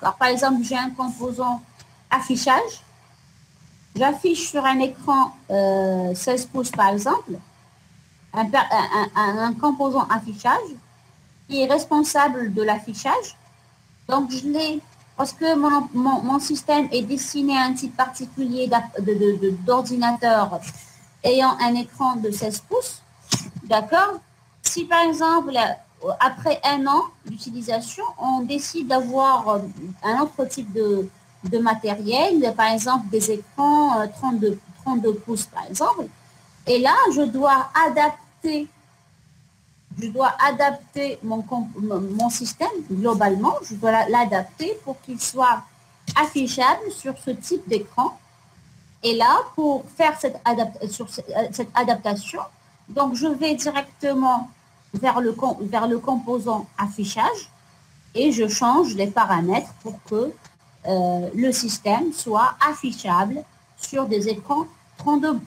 Par exemple, j'ai un composant affichage. J'affiche sur un écran 16 pouces, par exemple, un composant affichage qui est responsable de l'affichage. Donc, je l'ai, parce que mon système est destiné à un type particulier d'ordinateur ayant un écran de 16 pouces, d'accord? Si, par exemple, après un an d'utilisation, on décide d'avoir un autre type de matériel, par exemple des écrans 32 pouces, par exemple, et là, je dois adapter mon système globalement, je dois l'adapter pour qu'il soit affichable sur ce type d'écran. Et là, pour faire cette adaptation, donc je vais directement vers le composant affichage et je change les paramètres pour que le système soit affichable sur des écrans 32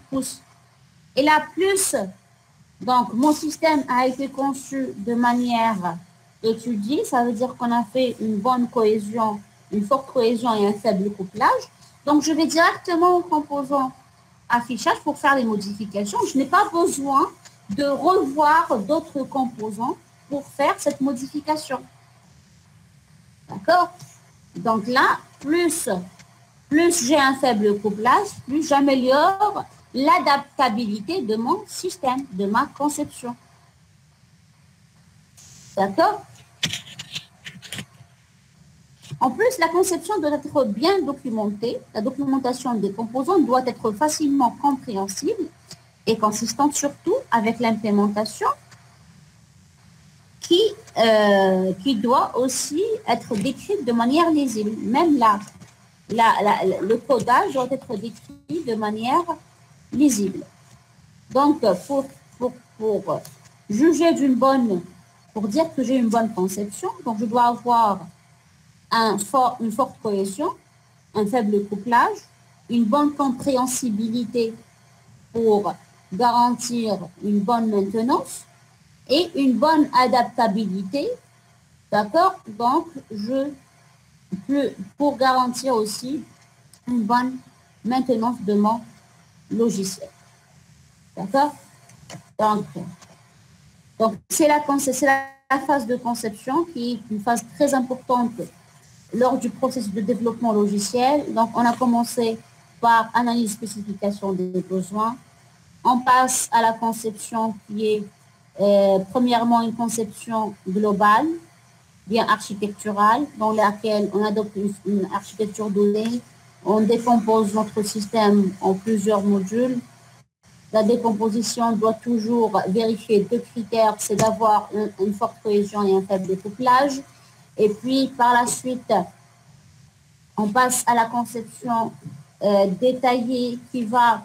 pouces. Et là, plus, donc mon système a été conçu de manière étudiée, ça veut dire qu'on a fait une bonne cohésion, une forte cohésion et un faible couplage. Donc, je vais directement au composant affichage pour faire les modifications. Je n'ai pas besoin de revoir d'autres composants pour faire cette modification. D'accord? Donc là, plus j'ai un faible couplage, plus j'améliore l'adaptabilité de mon système, de ma conception. D'accord? En plus, la conception doit être bien documentée. La documentation des composants doit être facilement compréhensible et consistante surtout avec l'implémentation qui doit aussi être décrite de manière lisible. Même le codage doit être décrit de manière lisible. Donc, pour juger pour dire que j'ai une bonne conception, donc je dois avoir une forte cohésion, un faible couplage, une bonne compréhensibilité pour garantir une bonne maintenance et une bonne adaptabilité, d'accord? Donc, pour garantir aussi une bonne maintenance de mon logiciel, d'accord? Donc c'est la phase de conception qui est une phase très importante lors du processus de développement logiciel. Donc, on a commencé par analyse spécification des besoins. On passe à la conception qui est premièrement une conception globale, bien architecturale, dans laquelle on adopte une architecture donnée. On décompose notre système en plusieurs modules. La décomposition doit toujours vérifier deux critères, c'est d'avoir une forte cohésion et un faible couplage. Et puis, par la suite, on passe à la conception détaillée qui va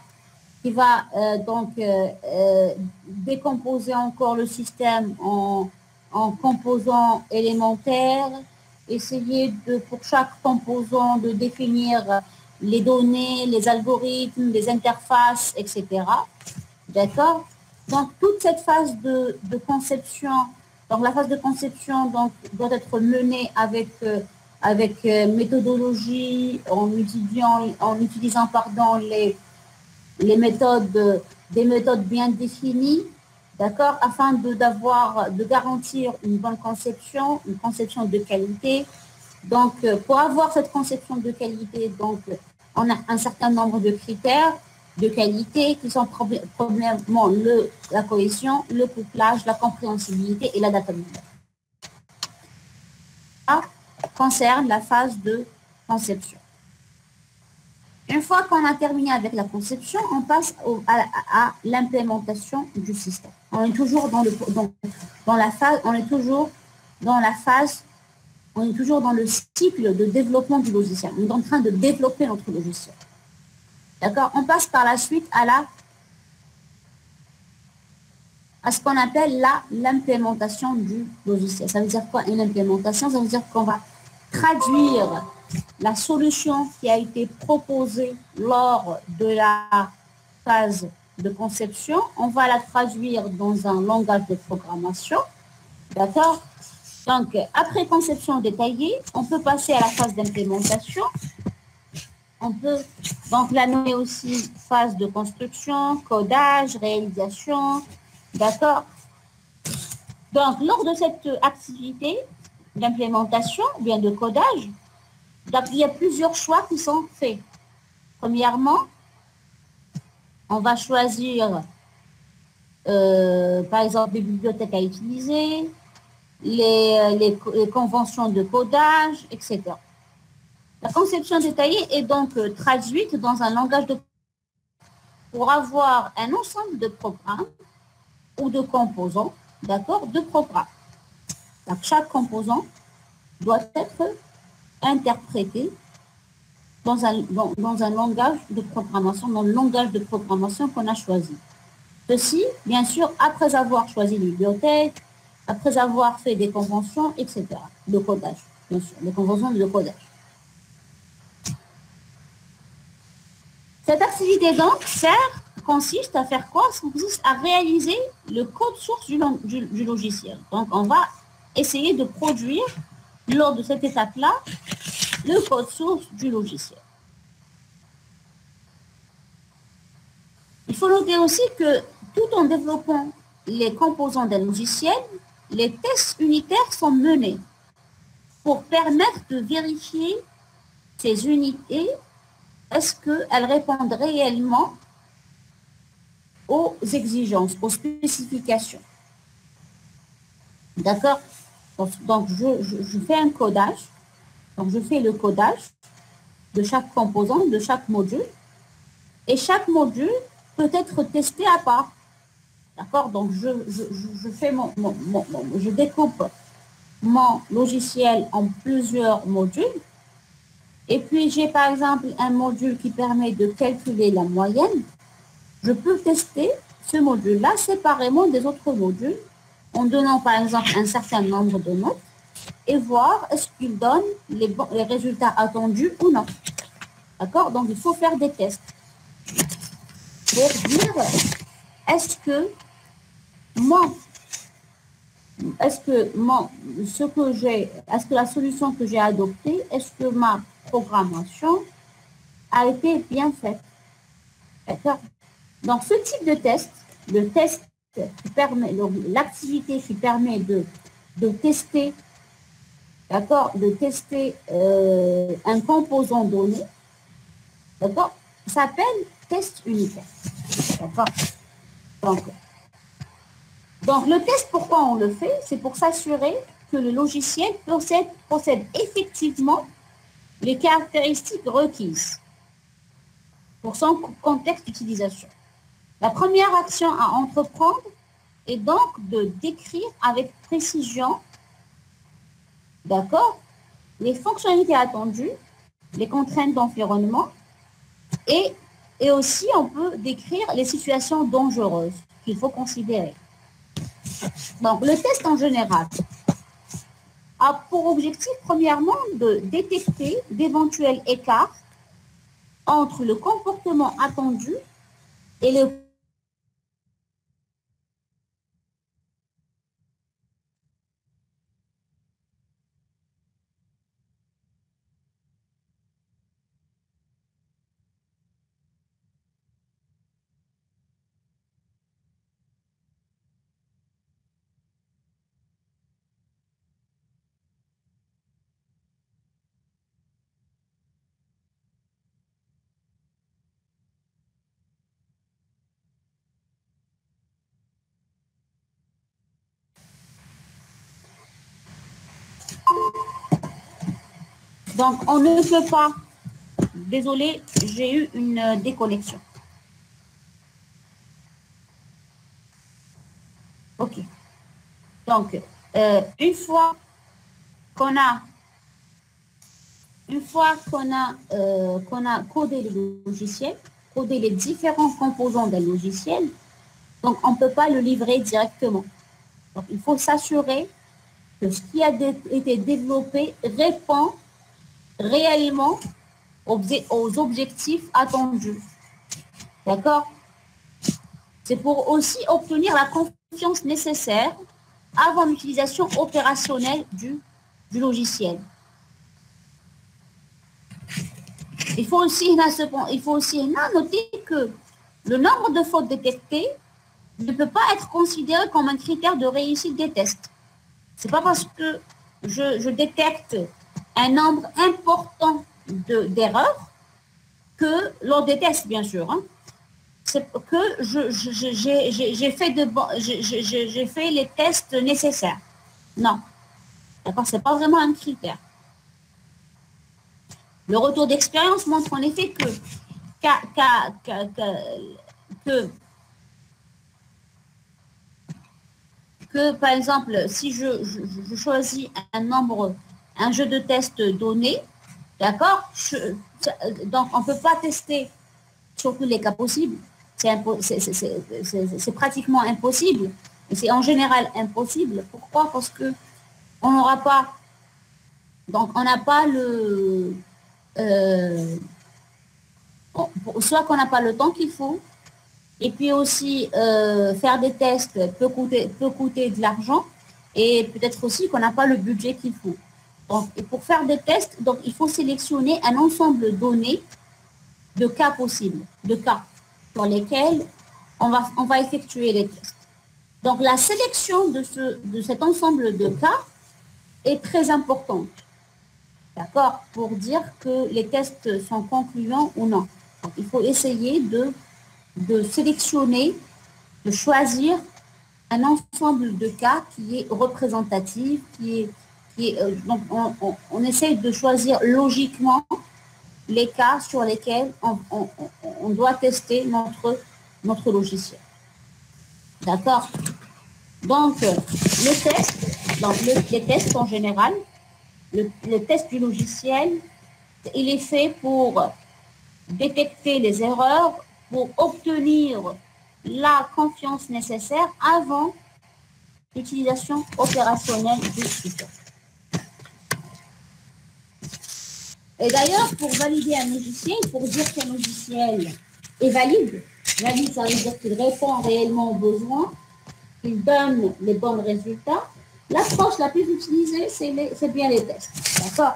décomposer encore le système en composants élémentaires, essayer pour chaque composant de définir les données, les algorithmes, les interfaces, etc. D'accord? Donc, toute cette phase de conception, donc la phase de conception doit être menée avec méthodologie, en utilisant des méthodes bien définies, d'accord, afin de garantir une bonne conception, une conception de qualité. Donc, pour avoir cette conception de qualité, donc, on a un certain nombre de critères de qualité qui sont premièrement la cohésion, le couplage, la compréhensibilité et l'adaptabilité. concerne la phase de conception. Une fois qu'on a terminé avec la conception, on passe à l'implémentation du système. On est toujours dans la phase, on est toujours dans le cycle de développement du logiciel. On est en train de développer notre logiciel. D'accord? On passe par la suite à ce qu'on appelle l'implémentation du logiciel. Ça veut dire quoi une implémentation? Ça veut dire qu'on va traduire la solution qui a été proposée lors de la phase de conception. On va la traduire dans un langage de programmation. D'accord? Donc, après conception détaillée, on peut passer à la phase d'implémentation. On peut donc la nommer aussi phase de construction, codage, réalisation. D'accord? Donc, lors de cette activité d'implémentation, bien de codage, il y a plusieurs choix qui sont faits. Premièrement, on va choisir, par exemple, les bibliothèques à utiliser, les conventions de codage, etc. La conception détaillée est donc traduite dans un langage pour avoir un ensemble de programmes ou de composants, d'accord, de programmes. Donc, chaque composant doit être interprété dans un langage de programmation, dans le langage de programmation qu'on a choisi. Ceci, bien sûr, après avoir choisi une bibliothèque, après avoir fait des conventions, etc. De codage, bien sûr, des conventions de codage. Cette activité, donc, consiste à faire quoi? Ça consiste à réaliser le code source du logiciel. Donc, on va essayer de produire, lors de cette étape-là, le code source du logiciel. Il faut noter aussi que tout en développant les composants d'un logiciel, les tests unitaires sont menés pour permettre de vérifier ces unités, est-ce qu'elles répondent réellement aux exigences, aux spécifications. D'accord? Donc, je fais un codage. Donc, je fais le codage de chaque composant, de chaque module. Et chaque module peut être testé à part. D'accord? Donc, je découpe mon logiciel en plusieurs modules. Et puis, j'ai par exemple un module qui permet de calculer la moyenne. Je peux tester ce module-là séparément des autres modules en donnant par exemple un certain nombre de notes et voir est-ce qu'il donne les résultats attendus ou non. D'accord? Donc, il faut faire des tests pour dire est-ce que la solution que j'ai adoptée, est-ce que ma programmation a été bien faite? D'accord? Donc, ce type de test, le test qui permet, l'activité qui permet de tester, d'accord, de tester un composant donné, d'accord, s'appelle test unitaire. D'accord? Donc, le test, pourquoi on le fait? C'est pour s'assurer que le logiciel possède effectivement les caractéristiques requises pour son contexte d'utilisation. La première action à entreprendre est donc de décrire avec précision, d'accord, les fonctionnalités attendues, les contraintes d'environnement et aussi on peut décrire les situations dangereuses qu'il faut considérer. Donc, le test en général a pour objectif, premièrement, de détecter d'éventuels écarts entre le comportement attendu et le Donc, on ne peut pas. Désolé, j'ai eu une déconnexion. OK. Donc, une fois qu'on a codé le logiciel, codé les différents composants d'un logiciel, donc on ne peut pas le livrer directement. Donc, il faut s'assurer que ce qui a été développé répond réellement aux objectifs attendus. D'accord? C'est pour aussi obtenir la confiance nécessaire avant l'utilisation opérationnelle du logiciel. Il faut aussi noter que le nombre de fautes détectées ne peut pas être considéré comme un critère de réussite des tests. Ce n'est pas parce que je détecte un nombre important d'erreurs que lors des tests, bien sûr, hein, c'est que j'ai fait les tests nécessaires. Non. D'accord, ce n'est pas vraiment un critère. Le retour d'expérience montre en effet que, par exemple, si je choisis un jeu de test donné, d'accord, donc on ne peut pas tester sur tous les cas possibles. C'est pratiquement impossible. Et c'est en général impossible. Pourquoi? Parce que on n'aura pas, donc on n'a pas le, soit qu'on n'a pas le temps qu'il faut, et puis aussi faire des tests peut coûter de l'argent, et peut-être aussi qu'on n'a pas le budget qu'il faut. Donc, et pour faire des tests, donc il faut sélectionner un ensemble donné de cas possibles, de cas sur lesquels on va effectuer les tests. Donc, la sélection de cet ensemble de cas est très importante, d'accord, pour dire que les tests sont concluants ou non. Donc, il faut essayer de sélectionner, de choisir un ensemble de cas qui est représentatif, donc on essaye de choisir logiquement les cas sur lesquels on doit tester notre logiciel. D'accord? Donc, les tests en général, le test du logiciel, il est fait pour détecter les erreurs, pour obtenir la confiance nécessaire avant l'utilisation opérationnelle du système. Et d'ailleurs, pour valider un logiciel, pour dire qu'un logiciel est valide, valide, ça veut dire qu'il répond réellement aux besoins, qu'il donne les bons résultats. L'approche la plus utilisée, c'est bien les tests. D'accord?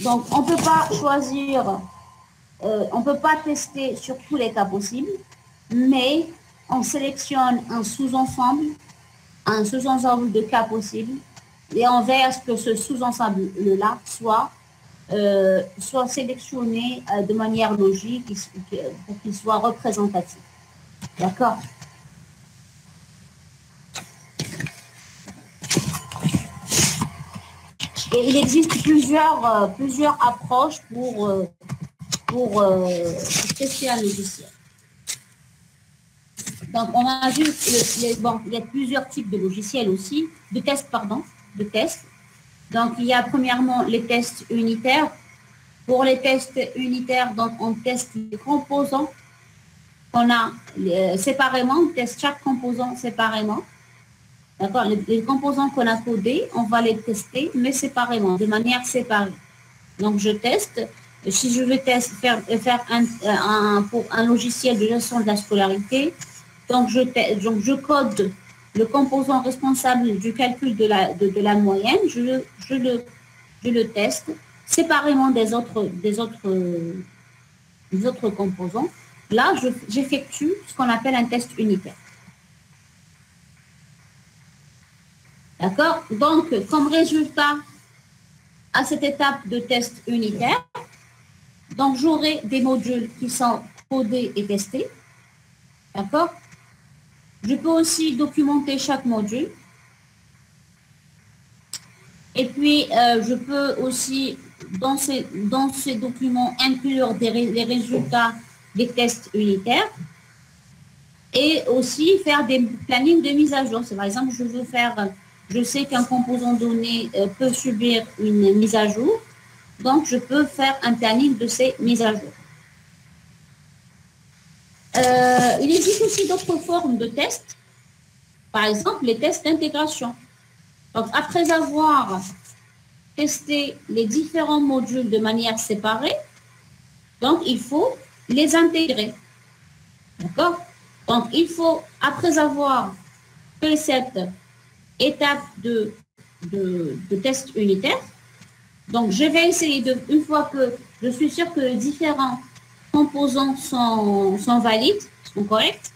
Donc, on ne peut pas choisir, on ne peut pas tester sur tous les cas possibles, mais on sélectionne un sous-ensemble de cas possibles, et on veille à ce que ce sous-ensemble-là soit sélectionné de manière logique pour qu'il soit représentatif. D'accord? Et il existe plusieurs approches pour tester un logiciel. Donc, on a vu, il y a plusieurs types de logiciels aussi, de tests. Donc, il y a premièrement les tests unitaires. Pour les tests unitaires, donc, on teste les composants qu'on a séparément, on teste chaque composant séparément. D'accord? Les composants qu'on a codés, on va les tester, mais séparément, de manière séparée. Donc, je teste. Si je veux faire pour un logiciel de gestion de la scolarité, donc je code le composant responsable du calcul de la moyenne, je le teste séparément des autres composants. Là, j'effectue ce qu'on appelle un test unitaire. D'accord? Donc, comme résultat à cette étape de test unitaire, donc j'aurai des modules qui sont codés et testés. D'accord? Je peux aussi documenter chaque module. Et puis, je peux aussi, dans ces documents, inclure les résultats des tests unitaires et aussi faire des plannings de mise à jour. C'est par exemple, je sais qu'un composant donné peut subir une mise à jour, donc je peux faire un planning de ces mises à jour. Il existe aussi d'autres formes de tests, par exemple les tests d'intégration. Donc, après avoir testé les différents modules de manière séparée, donc il faut les intégrer. D'accord? Donc, il faut, après avoir fait cette étape de test unitaire, donc je vais essayer de, une fois que je suis sûre que les différents composants sont valides, sont corrects,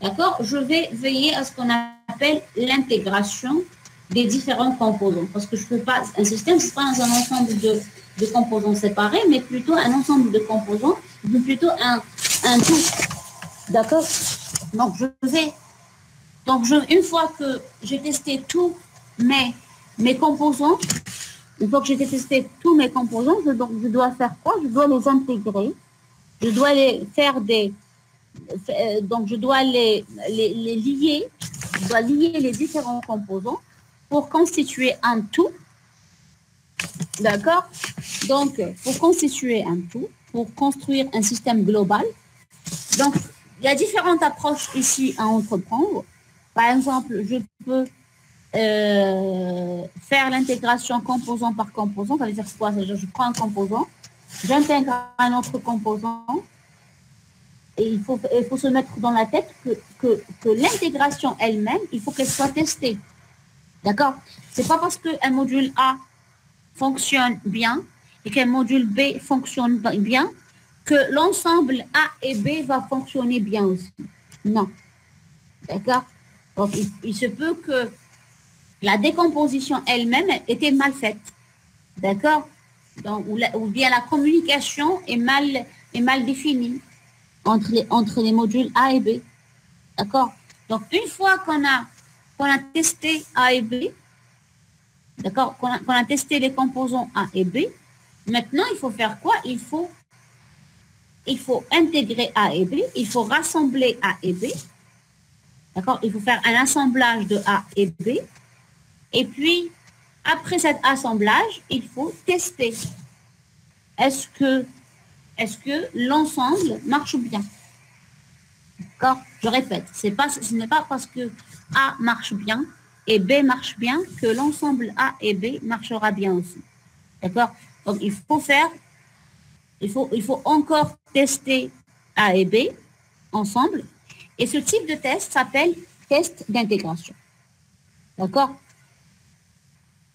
d'accord, je vais veiller à ce qu'on appelle l'intégration des différents composants. Parce que je ne peux pas, un système, ce n'est pas un ensemble de composants séparés, mais plutôt un ensemble de composants, mais plutôt un tout. D'accord? Donc, une fois que j'ai testé tous mes composants, une fois que j'ai testé tous mes composants, je dois faire quoi? Je dois les intégrer. Je dois les faire donc, je dois les lier. Je dois lier les différents composants pour constituer un tout. D'accord? Donc, pour constituer un tout, pour construire un système global. Donc, il y a différentes approches ici à entreprendre. Par exemple, je peux faire l'intégration composant par composant. Ça veut dire quoi? Je prends un composant, j'intègre un autre composant, et il faut se mettre dans la tête que l'intégration elle-même, il faut qu'elle soit testée. D'accord? Ce n'est pas parce qu'un module A fonctionne bien et qu'un module B fonctionne bien que l'ensemble A et B va fonctionner bien aussi. Non. D'accord? Donc, il se peut que la décomposition elle-même était mal faite. D'accord? Donc, ou bien la communication est mal définie entre les modules A et B. D'accord? Donc, une fois qu'on a testé A et B, d'accord, qu'on a testé les composants A et B, maintenant, il faut faire quoi? Il faut intégrer A et B, il faut rassembler A et B, d'accord? Il faut faire un assemblage de A et B, et puis, après cet assemblage, il faut tester. Est-ce que l'ensemble marche bien? D'accord? Je répète, ce n'est pas parce que A marche bien et B marche bien que l'ensemble A et B marchera bien aussi. D'accord? Donc, il faut encore tester A et B ensemble. Et ce type de test s'appelle test d'intégration. D'accord?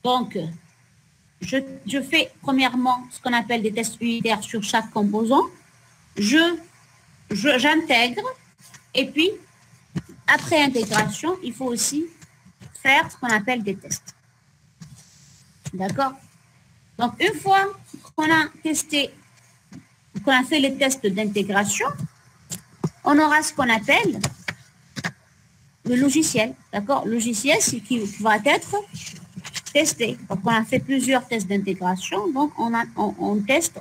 Donc, je fais premièrement ce qu'on appelle des tests unitaires sur chaque composant. J'intègre. Et puis, après intégration, il faut aussi faire ce qu'on appelle des tests. D'accord? Donc, une fois qu'on a fait les tests d'intégration, on aura ce qu'on appelle le logiciel. D'accord? Le logiciel, c'est qui va être testé. Donc, on a fait plusieurs tests d'intégration. Donc, on teste,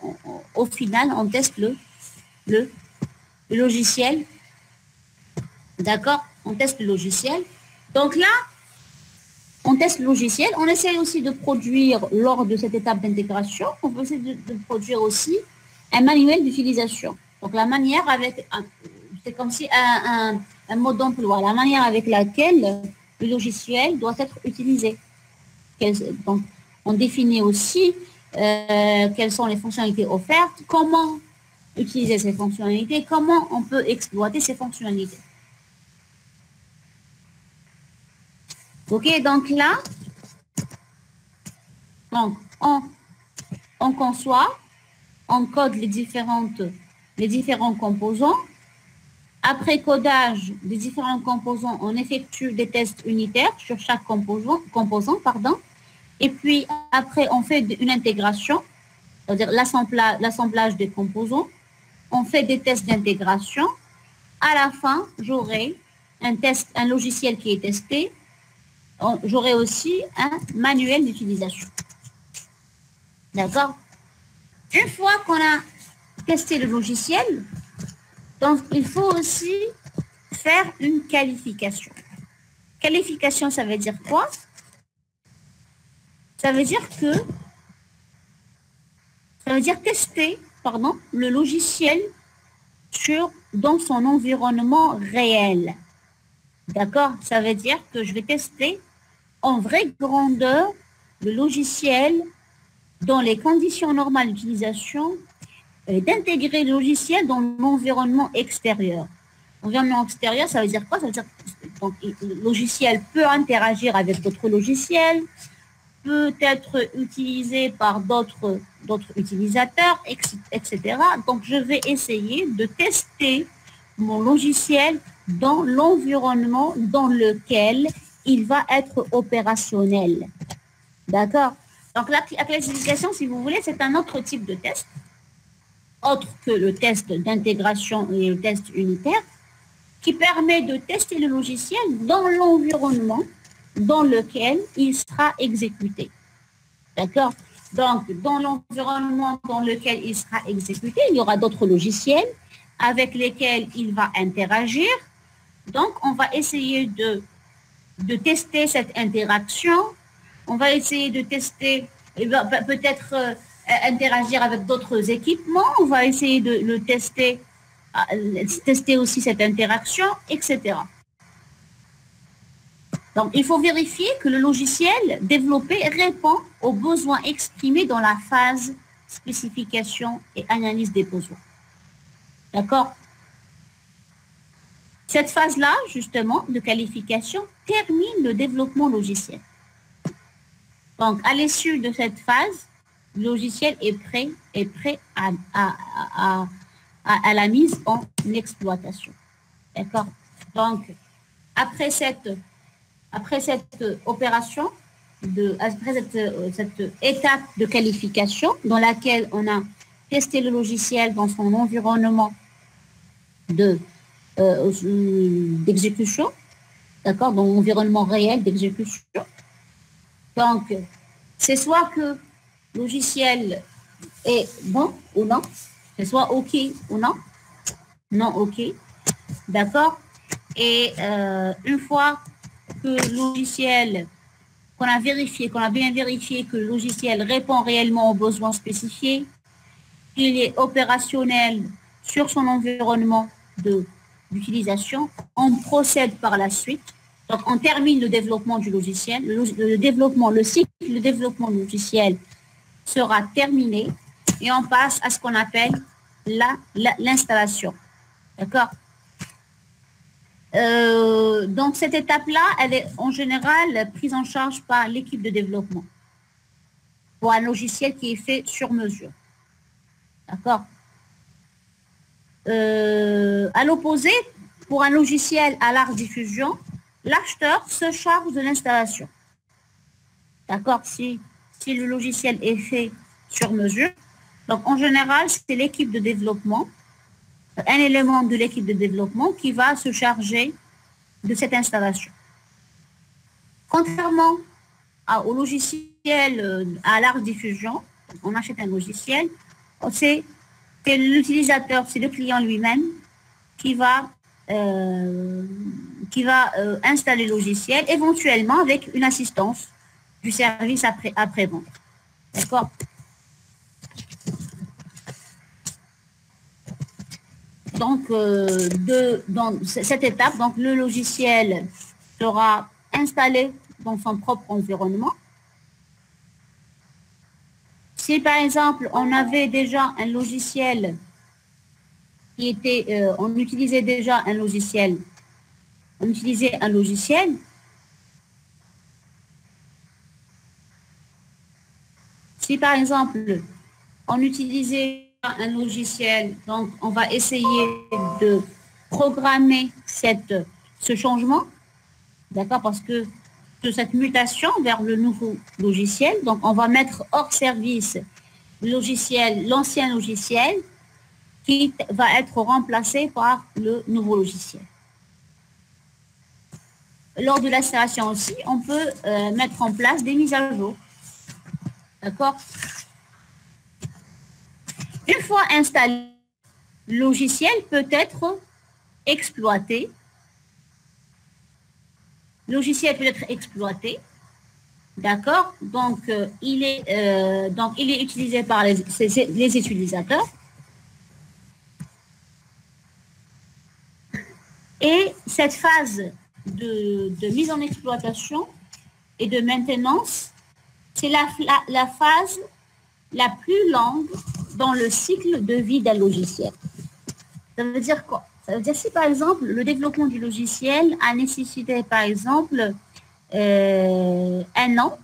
au final, on teste le logiciel. D'accord? On teste le logiciel. Donc là, on teste le logiciel. On essaie aussi de produire, lors de cette étape d'intégration, on peut essayer de produire aussi un manuel d'utilisation. Donc la manière c'est comme si un mode d'emploi, la manière avec laquelle le logiciel doit être utilisé. Donc, on définit aussi quelles sont les fonctionnalités offertes, comment utiliser ces fonctionnalités, comment on peut exploiter ces fonctionnalités. OK, donc là, donc on conçoit, on code les différents composants. Après codage des différents composants, on effectue des tests unitaires sur chaque composant, et puis après, on fait une intégration, c'est-à-dire l'assemblage des composants. On fait des tests d'intégration. À la fin, j'aurai un logiciel qui est testé, j'aurai aussi un manuel d'utilisation. D'accord? Une fois qu'on a testé le logiciel, donc il faut aussi faire une qualification. Qualification, ça veut dire quoi? Ça veut dire tester, pardon, le logiciel dans son environnement réel. D'accord? Ça veut dire que je vais tester en vraie grandeur le logiciel dans les conditions normales d'utilisation et d'intégrer le logiciel dans l'environnement extérieur. L'environnement extérieur, ça veut dire quoi? Ça veut dire que le logiciel peut interagir avec d'autres logiciels, peut être utilisé par d'autres utilisateurs, etc. Donc, je vais essayer de tester mon logiciel dans l'environnement dans lequel il va être opérationnel. D'accord? Donc, la classification, si vous voulez, c'est un autre type de test, autre que le test d'intégration et le test unitaire, qui permet de tester le logiciel dans l'environnement dans lequel il sera exécuté. D'accord? Donc, dans l'environnement dans lequel il sera exécuté, il y aura d'autres logiciels avec lesquels il va interagir. Donc, on va essayer de tester cette interaction. On va essayer de tester, peut-être interagir avec d'autres équipements. On va essayer de le tester aussi cette interaction, etc. Donc, il faut vérifier que le logiciel développé répond aux besoins exprimés dans la phase spécification et analyse des besoins. D'accord? Cette phase-là, justement, de qualification, termine le développement logiciel. Donc, à l'issue de cette phase, le logiciel est prêt à la mise en exploitation. D'accord? Donc, après cette opération, après cette étape de qualification dans laquelle on a testé le logiciel dans son environnement d'exécution, d'accord, dans l'environnement réel d'exécution. Donc, c'est soit que le logiciel est bon ou non, c'est soit OK ou non, non OK, d'accord. Et une fois que le logiciel, qu'on a bien vérifié que le logiciel répond réellement aux besoins spécifiés, qu'il est opérationnel sur son environnement d'utilisation, on procède par la suite. Donc, on termine le développement du logiciel. Le cycle de développement logiciel sera terminé et on passe à ce qu'on appelle l'installation. D'accord? Donc, cette étape-là, elle est en général prise en charge par l'équipe de développement pour un logiciel qui est fait sur mesure. D'accord? À l'opposé, pour un logiciel à large diffusion, l'acheteur se charge de l'installation. D'accord? Si le logiciel est fait sur mesure, donc en général, c'est l'équipe de développement, un élément de l'équipe de développement qui va se charger de cette installation. Contrairement au logiciel à large diffusion, on achète un logiciel, c'est l'utilisateur, c'est le client lui-même qui va installer le logiciel, éventuellement avec une assistance du service après-vente. D'accord? Donc, dans cette étape, donc, le logiciel sera installé dans son propre environnement. Si, par exemple, on avait déjà un logiciel qui était, on utilisait déjà un logiciel, si, par exemple, on utilisait un logiciel, donc on va essayer de programmer ce changement, d'accord, parce que de cette mutation vers le nouveau logiciel, donc on va mettre hors service l'ancien logiciel qui va être remplacé par le nouveau logiciel. lors de l'installation aussi, on peut mettre en place des mises à jour. D'accord? Une fois installé, le logiciel peut être exploité. Le logiciel peut être exploité. D'accord? Donc, il est utilisé par les utilisateurs. Et cette phase de mise en exploitation et de maintenance, c'est la phase la plus longue dans le cycle de vie d'un logiciel. Ça veut dire quoi? Ça veut dire si, par exemple, le développement du logiciel a nécessité, par exemple, 1 an,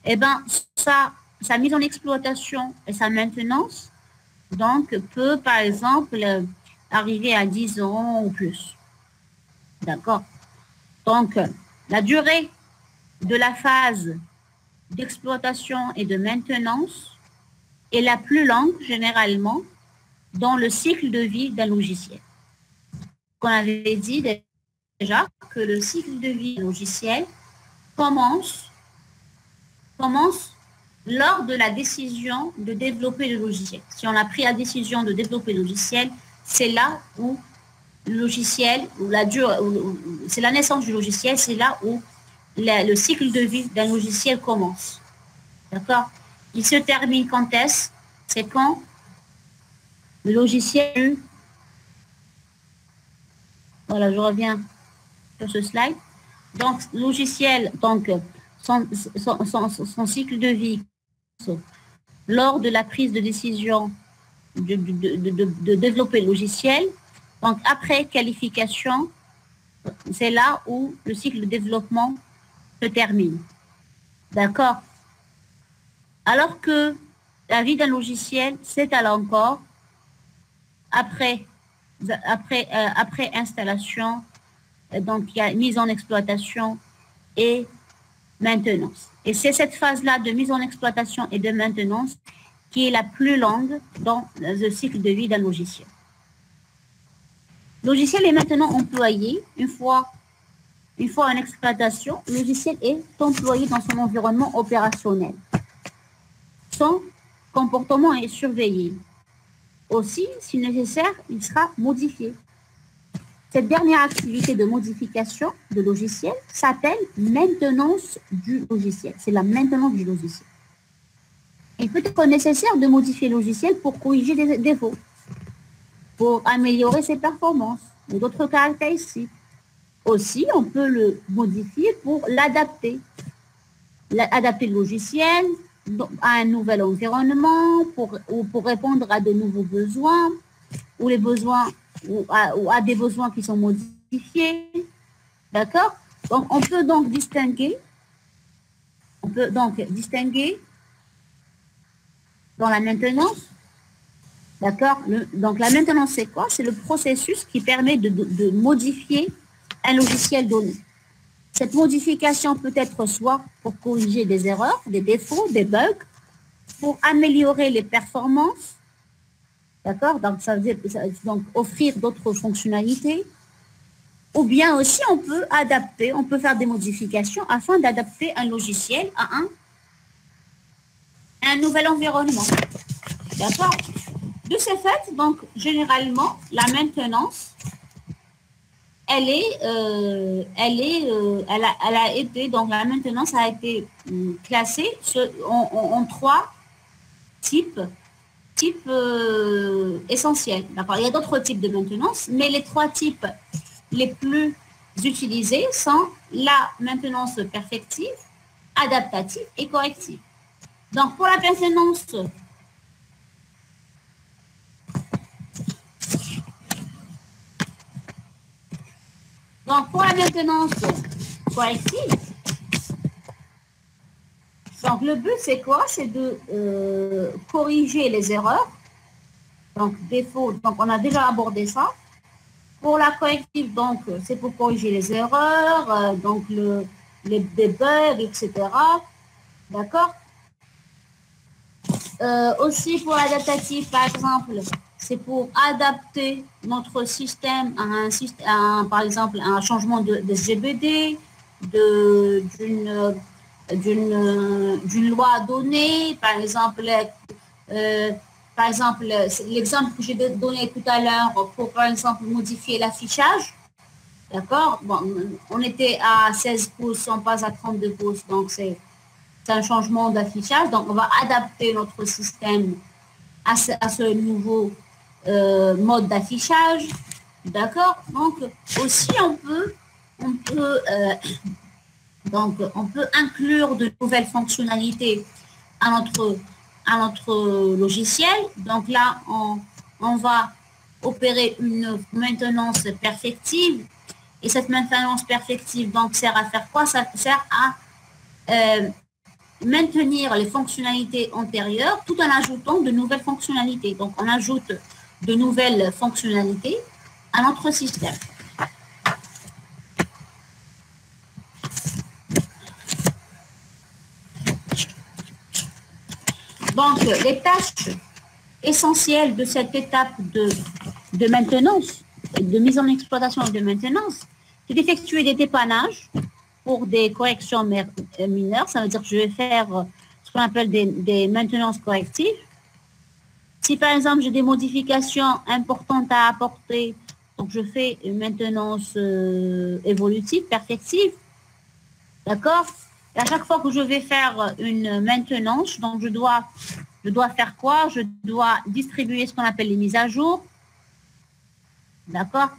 eh bien, sa mise en exploitation et sa maintenance, donc, peut, par exemple, arriver à 10 ans ou plus. D'accord? Donc, la durée de la phase d'exploitation et de maintenance est la plus longue, généralement, dans le cycle de vie d'un logiciel. On avait dit déjà que le cycle de vie d'un logiciel commence lors de la décision de développer le logiciel. Si on a pris la décision de développer le logiciel, c'est là où le logiciel, c'est la naissance du logiciel, c'est là où le cycle de vie d'un logiciel commence. D'accord? Il se termine quand est-ce? C'est quand le logiciel... Voilà, je reviens sur ce slide. Donc, logiciel, donc, son cycle de vie, lors de la prise de décision de développer le logiciel, donc après qualification, c'est là où le cycle de développement se termine. D'accord? Alors que la vie d'un logiciel s'étale encore après installation, donc il y a mise en exploitation et maintenance. Et c'est cette phase-là de mise en exploitation et de maintenance qui est la plus longue dans le cycle de vie d'un logiciel. Le logiciel est maintenant employé une fois en exploitation, le logiciel est employé dans son environnement opérationnel. Son comportement est surveillé. Aussi, si nécessaire, il sera modifié. Cette dernière activité de modification de logiciel s'appelle maintenance du logiciel. C'est la maintenance du logiciel. Il peut être nécessaire de modifier le logiciel pour corriger des défauts, pour améliorer ses performances ou d'autres caractéristiques. Aussi, on peut le modifier pour l'adapter. Adapter le logiciel à un nouvel environnement, ou pour répondre à de nouveaux besoins, ou à des besoins qui sont modifiés. D'accord? Donc, on peut donc distinguer dans la maintenance. D'accord? Donc, la maintenance, c'est quoi? C'est le processus qui permet de modifier un logiciel donné. Cette modification peut être soit pour corriger des erreurs, des défauts, des bugs, pour améliorer les performances, d'accord? Donc, ça veut dire donc, offrir d'autres fonctionnalités, ou bien aussi on peut adapter, on peut faire des modifications afin d'adapter un logiciel à un nouvel environnement, d'accord? De ce fait, donc, généralement, la maintenance, elle a été, donc la maintenance a été classée en 3 types essentiels. D'accord? Il y a d'autres types de maintenance, mais les 3 types les plus utilisés sont la maintenance perfective, adaptative et corrective. Donc, pour la maintenance corrective, donc le but c'est quoi? C'est de corriger les erreurs, donc défauts, donc on a déjà abordé ça. Pour la corrective, donc c'est pour corriger les erreurs, donc des bugs, etc. D'accord? aussi pour l'adaptatif, par exemple, c'est pour adapter notre système à un système, par exemple, à un changement de SGBD, d'une loi donnée, par exemple, l'exemple que j'ai donné tout à l'heure pour, par exemple, modifier l'affichage. D'accord? Bon, on était à 16 pouces, on passe à 32 pouces, donc c'est un changement d'affichage. Donc, on va adapter notre système à ce nouveau mode d'affichage. D'accord? Donc, aussi, on peut inclure de nouvelles fonctionnalités à notre logiciel. Donc là, on va opérer une maintenance perfective. Et cette maintenance perfective, donc, sert à faire quoi? Ça sert à maintenir les fonctionnalités antérieures tout en ajoutant de nouvelles fonctionnalités. Donc, on ajoute de nouvelles fonctionnalités à notre système. Donc, les tâches essentielles de cette étape de maintenance, de mise en exploitation et de maintenance, c'est d'effectuer des dépannages pour des corrections mineures. Ça veut dire que je vais faire ce qu'on appelle des maintenances correctives. Si par exemple j'ai des modifications importantes à apporter, donc je fais une maintenance évolutive, perfective. D'accord? Et à chaque fois que je vais faire une maintenance, donc je dois faire quoi? Je dois distribuer ce qu'on appelle les mises à jour. D'accord?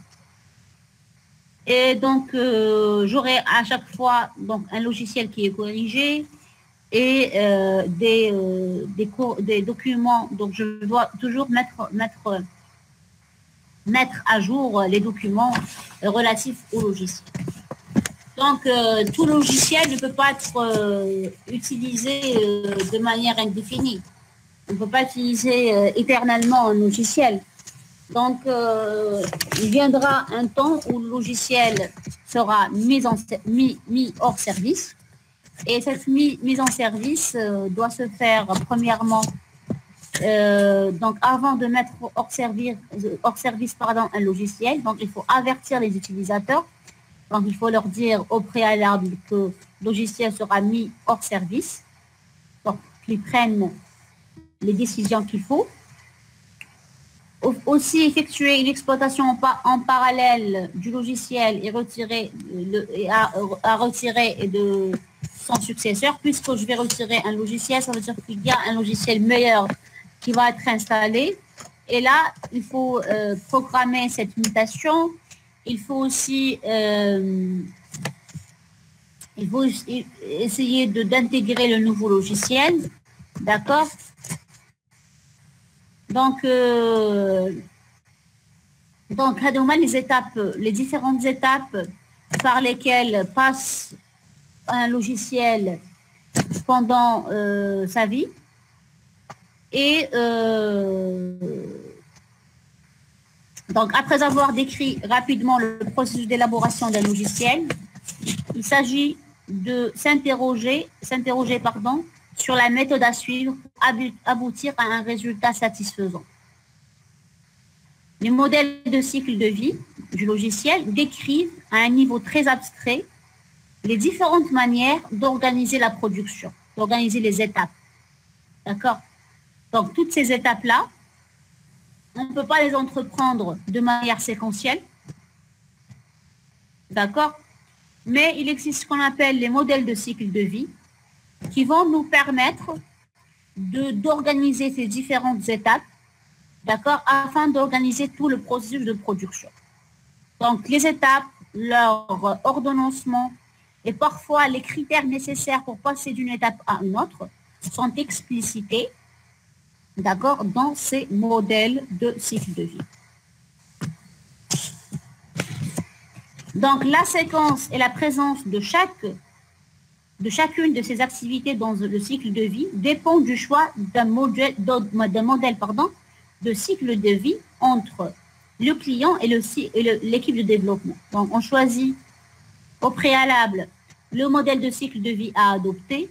Et donc, j'aurai à chaque fois donc, un logiciel qui est corrigé et des documents. Donc, je dois toujours mettre à jour les documents relatifs au logiciel. Donc, tout logiciel ne peut pas être utilisé de manière indéfinie. On ne peut pas utiliser éternellement un logiciel. Donc, il viendra un temps où le logiciel sera mis hors service. Et cette mise en service doit se faire premièrement, donc avant de mettre hors service un logiciel. Donc, il faut avertir les utilisateurs. Donc, il faut leur dire au préalable que le logiciel sera mis hors service. Donc, qu'ils prennent les décisions qu'il faut. Aussi effectuer une exploitation en parallèle du logiciel et à retirer de son successeur. Puisque je vais retirer un logiciel, ça veut dire qu'il y a un logiciel meilleur qui va être installé. Et là, il faut programmer cette mutation. Il faut aussi essayer d'intégrer le nouveau logiciel. D'accord? Donc, les différentes étapes par lesquelles passe un logiciel pendant sa vie. Et donc, après avoir décrit rapidement le processus d'élaboration d'un logiciel, il s'agit de s'interroger sur la méthode à suivre pour aboutir à un résultat satisfaisant. Les modèles de cycle de vie du logiciel décrivent à un niveau très abstrait les différentes manières d'organiser la production, d'organiser les étapes. D'accord? Donc, toutes ces étapes-là, on ne peut pas les entreprendre de manière séquentielle. D'accord? Mais il existe ce qu'on appelle les modèles de cycle de vie qui vont nous permettre d'organiser ces différentes étapes, d'accord, afin d'organiser tout le processus de production. Donc, les étapes, leur ordonnancement et parfois les critères nécessaires pour passer d'une étape à une autre sont explicités, d'accord, dans ces modèles de cycle de vie. Donc, la séquence et la présence de chacune de ces activités dans le cycle de vie dépend du choix d'un modèle de cycle de vie entre le client et l'équipe de développement. Donc, on choisit au préalable le modèle de cycle de vie à adopter,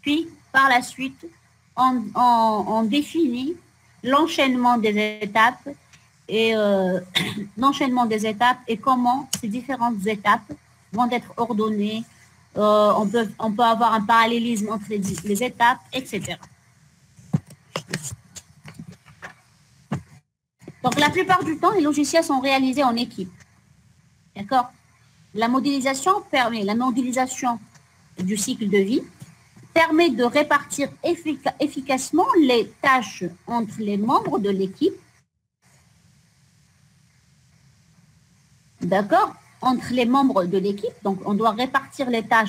puis par la suite, on définit l'enchaînement des étapes et comment ces différentes étapes vont être ordonnées. On peut avoir un parallélisme entre les étapes, etc. Donc, la plupart du temps, les logiciels sont réalisés en équipe. D'accord? La modélisation du cycle de vie permet de répartir efficacement les tâches entre les membres de l'équipe. D'accord? Entre les membres de l'équipe. Donc, on doit répartir les tâches